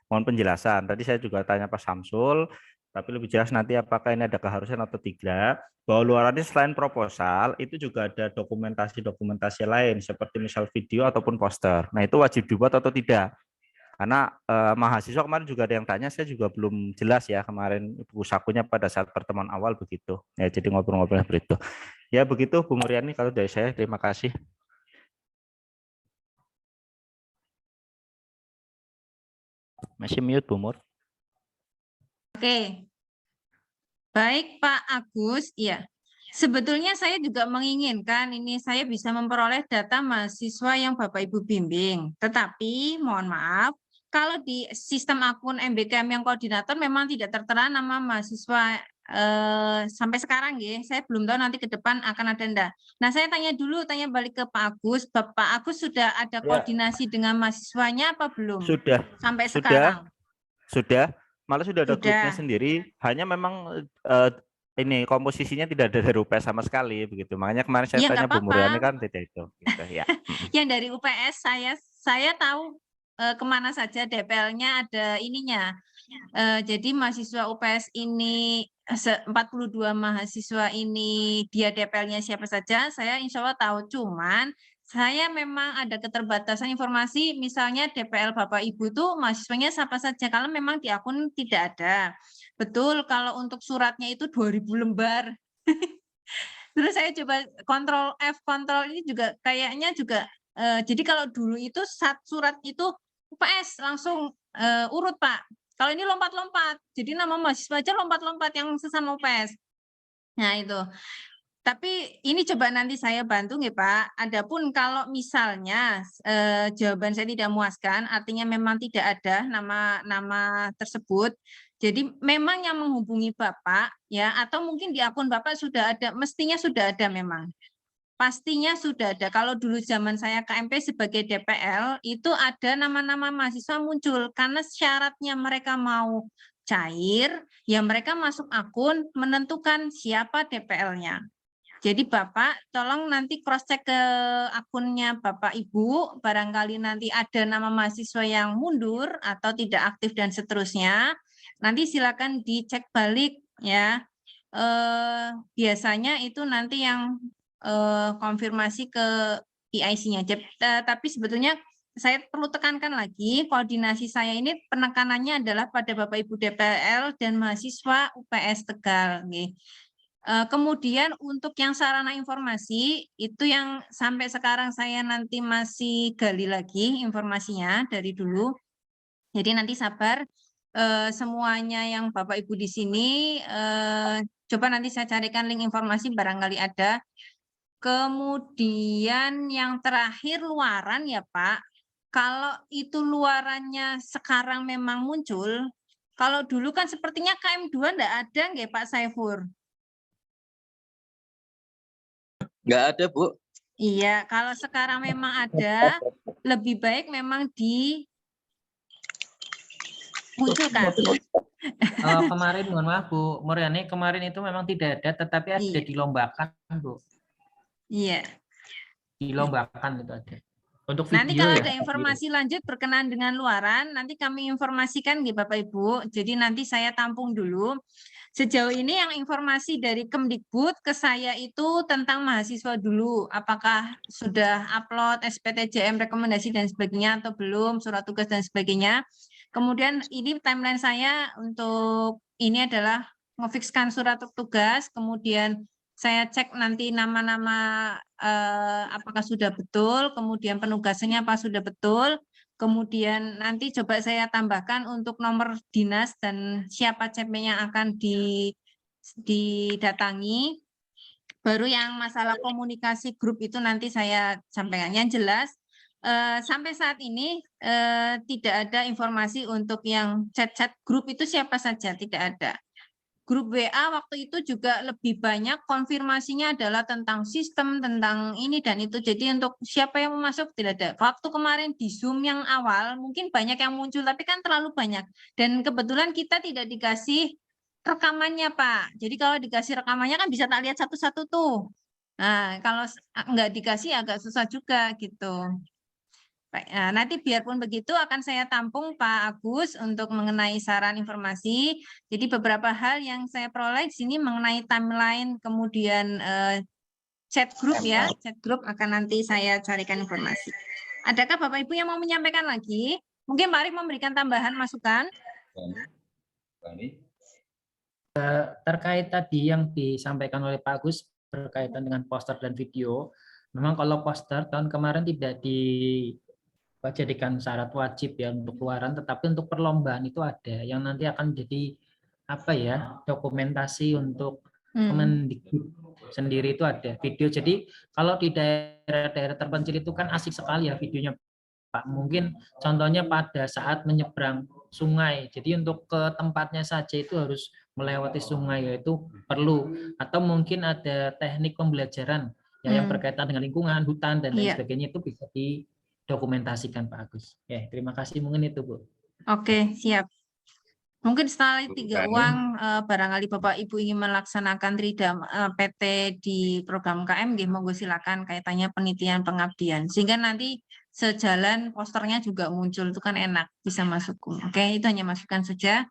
Mohon penjelasan. Tadi saya juga tanya Pak Samsul, tapi lebih jelas nanti apakah ini ada keharusan atau tidak, bahwa luarannya selain proposal itu juga ada dokumentasi-dokumentasi lain seperti misal video ataupun poster. Nah, itu wajib dibuat atau tidak? Karena mahasiswa kemarin juga ada yang tanya, saya juga belum jelas ya kemarin buku sakunya pada saat pertemuan awal begitu. Ya, jadi ngobrol-ngobrol seperti itu. Ya begitu Bu Muryani kalau dari saya, terima kasih. Masih mute Bu Mur. Oke. Baik Pak Agus, ya. Sebetulnya saya juga menginginkan ini saya bisa memperoleh data mahasiswa yang Bapak Ibu bimbing. Tetapi mohon maaf, kalau di sistem akun MBKM yang koordinator memang tidak tertera nama mahasiswa sampai sekarang ya. Saya belum tahu nanti ke depan akan ada enggak. Nah, saya tanya balik ke Pak Agus. Bapak Agus sudah ada koordinasi dengan mahasiswanya apa belum? Sudah. Sampai sekarang. Sudah. Malah sudah ada grupnya sendiri. Hanya memang ini komposisinya tidak ada dari UPS sama sekali begitu. Makanya kemarin saya tanya Bu Muryani kan tidak itu. Gitu, ya. Yang dari UPS saya tahu kemana saja DPL-nya ada ininya. Jadi mahasiswa UPS ini 42 mahasiswa ini dia DPL-nya siapa saja, saya insya Allah tahu. Cuman saya memang ada keterbatasan informasi, misalnya DPL Bapak Ibu itu mahasiswanya siapa saja, kalau memang di akun tidak ada. Betul, kalau untuk suratnya itu 2000 lembar. Terus saya coba kontrol F, kontrol ini juga kayaknya juga, jadi kalau dulu itu surat itu UPS langsung urut Pak. Kalau ini lompat-lompat, jadi nama mahasiswa aja lompat-lompat yang sesama UPS. Nah itu. Tapi ini coba nanti saya bantu nggih Pak. Adapun kalau misalnya jawaban saya tidak memuaskan, artinya memang tidak ada nama tersebut. Jadi memang yang menghubungi Bapak ya, atau mungkin di akun Bapak sudah ada, mestinya sudah ada memang. Pastinya sudah ada. Kalau dulu zaman saya KMP sebagai DPL itu ada nama-nama mahasiswa muncul karena syaratnya mereka mau cair, ya mereka masuk akun menentukan siapa DPL-nya. Jadi Bapak tolong nanti cross check ke akunnya Bapak Ibu, barangkali nanti ada nama mahasiswa yang mundur atau tidak aktif dan seterusnya. Nanti silakan dicek balik ya. Biasanya itu nanti yang konfirmasi ke PIC-nya. Tapi sebetulnya saya perlu tekankan lagi, koordinasi saya ini penekanannya adalah pada Bapak Ibu DPL dan mahasiswa UPS Tegal. Kemudian untuk yang sarana informasi itu yang sampai sekarang saya nanti masih gali lagi informasinya dari dulu. Jadi nanti sabar semuanya yang Bapak Ibu di sini coba nanti saya carikan link informasi barangkali ada. Kemudian yang terakhir luaran ya Pak. Kalau itu luarannya sekarang memang muncul, kalau dulu kan sepertinya KM2 enggak ada nggih Pak Saifur? Nggak ada, Bu. Iya, kalau sekarang memang ada, lebih baik memang dimunculkan. Kemarin, mohon maaf Bu Muryani, kemarin itu memang tidak ada, tetapi ada dilombakan Bu. Iya. Dilombakan itu ada. Untuk video nanti kalau ya, ada informasi lanjut berkenaan dengan luaran, nanti kami informasikan nih Bapak Ibu. Jadi nanti saya tampung dulu. Sejauh ini yang informasi dari Kemdikbud ke saya itu tentang mahasiswa dulu. Apakah sudah upload SPTJM rekomendasi dan sebagainya atau belum, surat tugas dan sebagainya. Kemudian ini timeline saya untuk ini adalah memfikskan surat tugas, kemudian saya cek nanti nama-nama apakah sudah betul, kemudian penugasannya apa sudah betul, kemudian nanti coba saya tambahkan untuk nomor dinas dan siapa CP yang akan didatangi. Baru yang masalah komunikasi grup itu nanti saya sampaikan. Yang jelas sampai saat ini tidak ada informasi untuk yang chat-chat grup itu siapa saja, tidak ada. Grup WA waktu itu juga lebih banyak konfirmasinya adalah tentang sistem, tentang ini dan itu. Jadi untuk siapa yang mau masuk tidak ada. Waktu kemarin di Zoom yang awal mungkin banyak yang muncul, tapi kan terlalu banyak. Dan kebetulan kita tidak dikasih rekamannya, Pak. Jadi kalau dikasih rekamannya kan bisa tak lihat satu-satu tuh. Nah, kalau nggak dikasih agak susah juga gitu. Baik, nanti biarpun begitu akan saya tampung Pak Agus untuk mengenai saran informasi. Jadi beberapa hal yang saya peroleh di sini mengenai timeline, kemudian chat group ya, chat group akan nanti saya carikan informasi. Adakah Bapak Ibu yang mau menyampaikan lagi? Mungkin Pak Arif memberikan tambahan masukan. Terkait tadi yang disampaikan oleh Pak Agus berkaitan dengan poster dan video, memang kalau poster tahun kemarin tidak dijadikan syarat wajib ya untuk keluaran, tetapi untuk perlombaan itu ada yang nanti akan jadi apa ya, dokumentasi untuk Kemendikbud sendiri itu ada video. Jadi kalau di daerah-daerah terpencil itu kan asik sekali ya videonya Pak. Mungkin contohnya pada saat menyeberang sungai. Jadi untuk ke tempatnya saja itu harus melewati sungai, yaitu perlu. Atau mungkin ada teknik pembelajaran ya, yang berkaitan dengan lingkungan, hutan dan lain sebagainya, itu bisa didokumentasikan Pak Agus. Ya, terima kasih, mungkin itu Bu. Oke, siap. Mungkin setelah 3 uang barangkali Bapak Ibu ingin melaksanakan tridam PT di program KM, monggo silakan kaitannya penelitian pengabdian. Sehingga nanti sejalan posternya juga muncul, itu kan enak, bisa masuk. Oke, itu hanya masukan saja.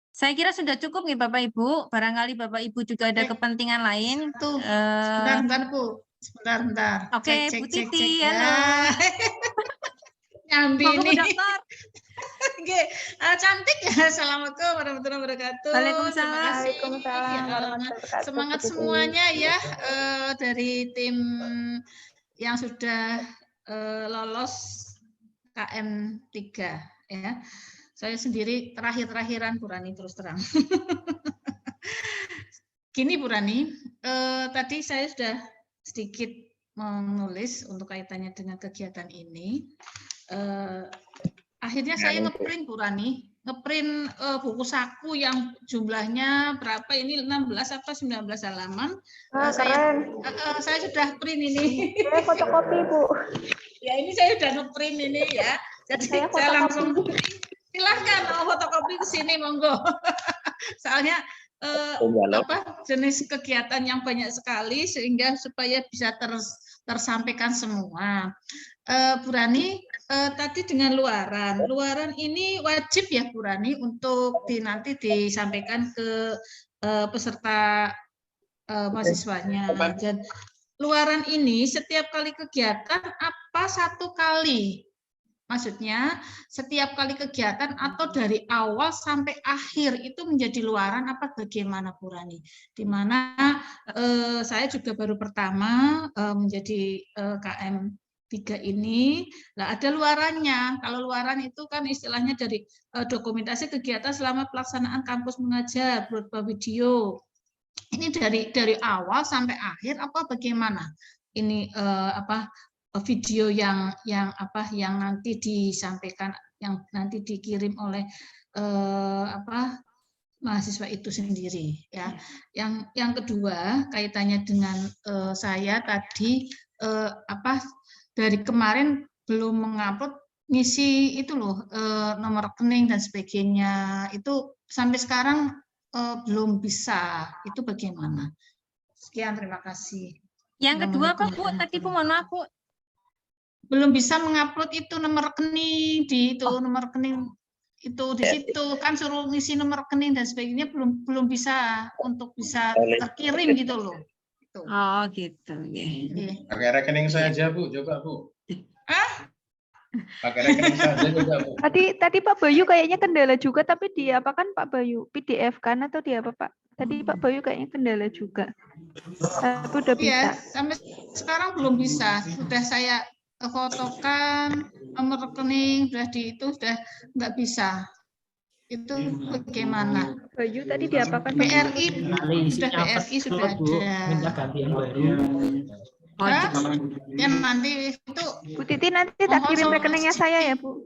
Saya kira sudah cukup nih Bapak Ibu. Barangkali Bapak Ibu juga ada kepentingan lain. Tuh, sebentar Bu. Sebentar. Oke, Bu Titi, halo. Nyambi nih. Oke, cantik ya. Assalamualaikum warahmatullahi wabarakatuh. Waalaikumsalam. Semangat semuanya ya dari tim yang sudah lolos KM 3 ya. Saya sendiri terakhir-terakhiran Bu Rani, terus terang. Gini Bu Rani, tadi saya sudah sedikit menulis untuk kaitannya dengan kegiatan ini. Akhirnya saya ngeprint Bu Rani, ngeprint buku saku yang jumlahnya berapa ini, 16 apa 19 halaman. Saya sudah print ini. Saya fotokopi Bu. Ya ini saya sudah ngeprint ini ya. Jadi saya langsung silahkan fotokopi ke sini monggo. Soalnya jenis kegiatan yang banyak sekali sehingga supaya bisa tersampaikan semua. Bu Rani, tadi dengan luaran ini wajib ya Bu Rani untuk nanti disampaikan ke peserta mahasiswanya. Dan luaran ini setiap kali kegiatan apa satu kali? Maksudnya setiap kali kegiatan atau dari awal sampai akhir itu menjadi luaran apa bagaimana Bu Rani? Di mana saya juga baru pertama menjadi KM 3 ini, nah ada luarannya. Kalau luaran itu kan istilahnya dari dokumentasi kegiatan selama pelaksanaan kampus mengajar berupa video. Ini dari awal sampai akhir apa bagaimana? Ini video yang nanti disampaikan, yang nanti dikirim oleh mahasiswa itu sendiri ya. Yang kedua kaitannya dengan saya tadi dari kemarin belum mengupload ngisi itu loh, nomor rekening dan sebagainya, itu sampai sekarang belum bisa. Itu bagaimana? Sekian, terima kasih. Yang kedua apa Bu? Tadi Bu, mohon maaf Bu. Belum bisa mengupload itu nomor rekening di itu, nomor rekening itu di situ kan suruh ngisi nomor rekening dan sebagainya, belum bisa untuk bisa terkirim gitu loh. Oh gitu. Pakai rekening saja Bu, coba Bu. Pakai rekening saja coba Bu. Tadi Pak Bayu kayaknya kendala juga, tapi di apa kan Pak Bayu? PDF kan atau di apa Pak? Tadi Pak Bayu kayaknya kendala juga. Tapi udah bisa. Iya, sampai sekarang belum bisa. Sudah saya fotokan nomor rekening, sudah nggak bisa. Itu bagaimana? Bayu tadi diapakan? BRI, isinya BRI sudah Bu, minta ada. ganti yang baru. Hah? Ya nanti itu Bu Titi nanti tak kirim rekeningnya saya ya Bu.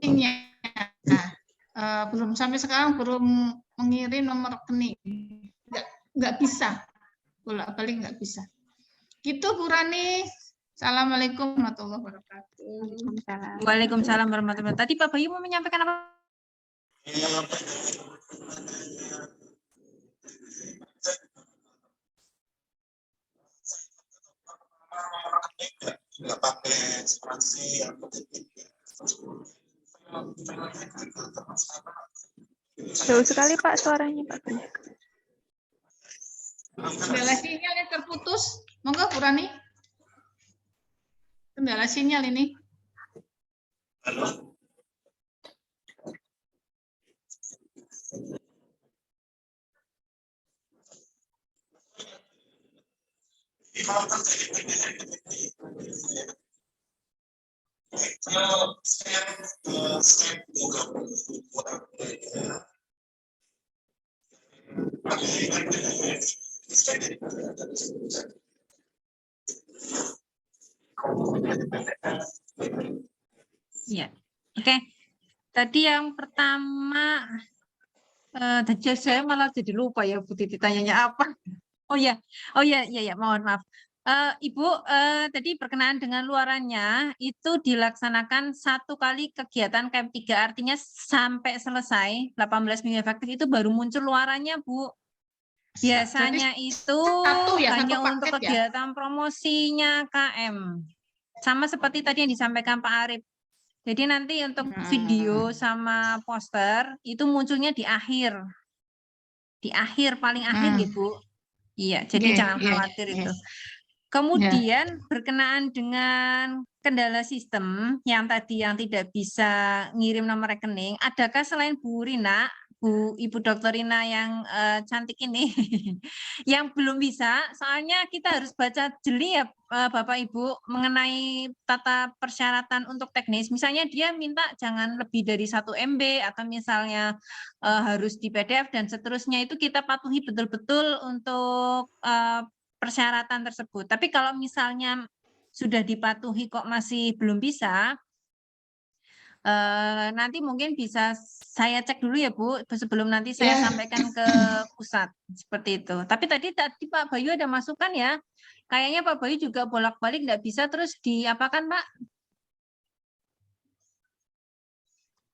Belum sampai sekarang belum mengirim nomor rekening. Nggak bisa. Bolak-balik nggak bisa. Gitu Bu Rani. Assalamualaikum warahmatullahi wabarakatuh. Waalaikumsalam warahmatullahi wabarakatuh. Tadi Pak Bayu mau menyampaikan apa? Nggak pakai spasi Jauh sekali Pak suaranya Pak. Kendala sinyal yang terputus. Monggo Bu Rani. Kendala sinyal ini. Halo. Ya, oke. Tadi yang pertama, tadi saya malah jadi lupa ya Bu Titi tanyanya apa. Oh ya, mohon maaf. Ibu, tadi berkenaan dengan luarannya itu dilaksanakan 1 kali kegiatan KM3, artinya sampai selesai 18 minggu efektif itu baru muncul luarannya, Bu. Biasanya itu hanya untuk kegiatan promosinya KM. Sama seperti tadi yang disampaikan Pak Arif. Jadi nanti untuk video sama poster itu munculnya di akhir. Di akhir, paling akhir gitu. Iya, jadi jangan khawatir itu. Kemudian berkenaan dengan kendala sistem yang tadi yang tidak bisa ngirim nomor rekening, adakah selain Bu Rina, Ibu Dr. Rina yang cantik ini, yang belum bisa? Soalnya kita harus baca jeli ya Bapak Ibu mengenai tata persyaratan untuk teknis. Misalnya dia minta jangan lebih dari 1 MB atau misalnya harus di PDF dan seterusnya, itu kita patuhi betul-betul untuk persyaratan tersebut. Tapi kalau misalnya sudah dipatuhi kok masih belum bisa, nanti mungkin bisa saya cek dulu ya Bu, sebelum nanti saya sampaikan ke pusat seperti itu. Tapi tadi Pak Bayu ada masukan ya, kayaknya Pak Bayu juga bolak-balik nggak bisa terus diapakan Pak?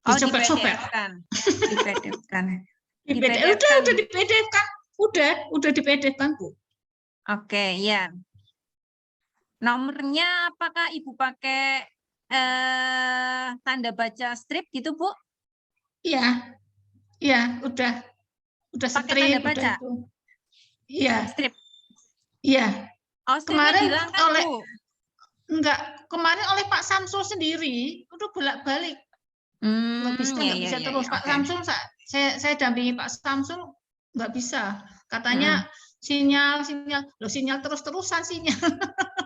Oh, di PDF-kan. Di PDF-kan. Udah di PDF-kan. Udah di PDF-kan Bu. Oke, ya. Nomornya apakah Ibu pakai tanda baca strip gitu, Bu? Iya. Iya, udah pakai strip. Tanda baca? Iya. Strip? Iya. Oh, kemarin oleh Bu? Kemarin oleh Pak Samsul sendiri, udah bolak-balik. Nggak bisa terus. Pak Samsul, saya dampingi Pak Samsul, nggak bisa. Katanya sinyal terus-terusan sinyal.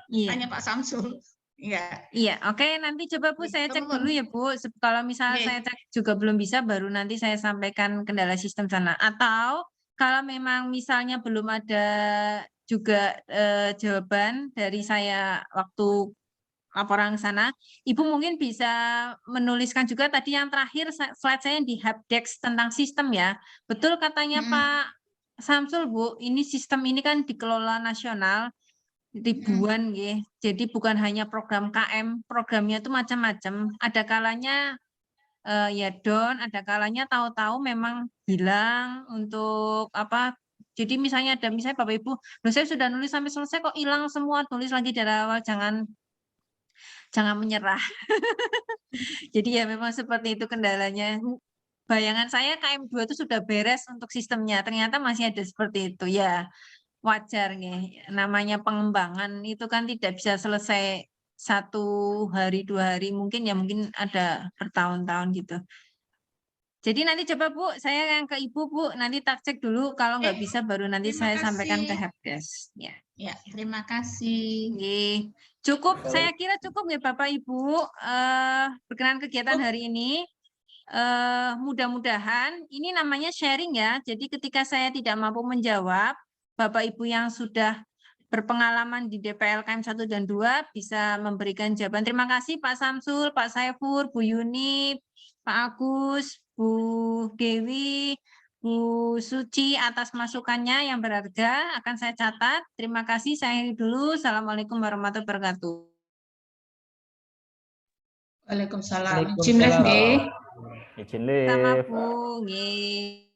Tanya Pak Samsul. Iya, oke, nanti coba Bu saya cek dulu ya Bu. Kalau misalnya saya cek juga belum bisa, baru nanti saya sampaikan kendala sistem sana. Atau kalau memang misalnya belum ada juga jawaban dari saya waktu laporan sana, Ibu mungkin bisa menuliskan juga tadi yang terakhir slide saya di helpdesk tentang sistem ya. Betul katanya Pak Samsul Bu, ini sistem ini kan dikelola nasional ribuan ya. Jadi bukan hanya program KM, programnya itu macam-macam. Ada kalanya ya down, ada kalanya tahu-tahu memang hilang untuk apa. Jadi misalnya Bapak Ibu, saya sudah nulis sampai selesai kok hilang semua, tulis lagi dari awal, jangan menyerah. Jadi ya memang seperti itu kendalanya. Bayangan saya KM2 itu sudah beres untuk sistemnya, ternyata masih ada seperti itu ya. Wajar nih, namanya pengembangan itu kan tidak bisa selesai 1 hari 2 hari, mungkin ada bertahun-tahun gitu. Jadi nanti coba Bu, saya yang ke Ibu Bu, nanti tak cek dulu, kalau nggak bisa baru nanti saya sampaikan ke helpdesk. Ya, terima kasih. Cukup, saya kira cukup ya Bapak Ibu berkenaan kegiatan hari ini. mudah-mudahan ini namanya sharing ya. Jadi ketika saya tidak mampu menjawab, Bapak Ibu yang sudah berpengalaman di DPL KM 1 dan 2 bisa memberikan jawaban. Terima kasih Pak Samsul, Pak Saifur, Bu Yuni, Pak Agus, Bu Dewi, Bu Suci atas masukannya yang berharga akan saya catat. Terima kasih, saya akhiri dulu. Assalamualaikum warahmatullahi wabarakatuh. Waalaikumsalam. Izin live nggih. Izin live. Sama Bu, nggih.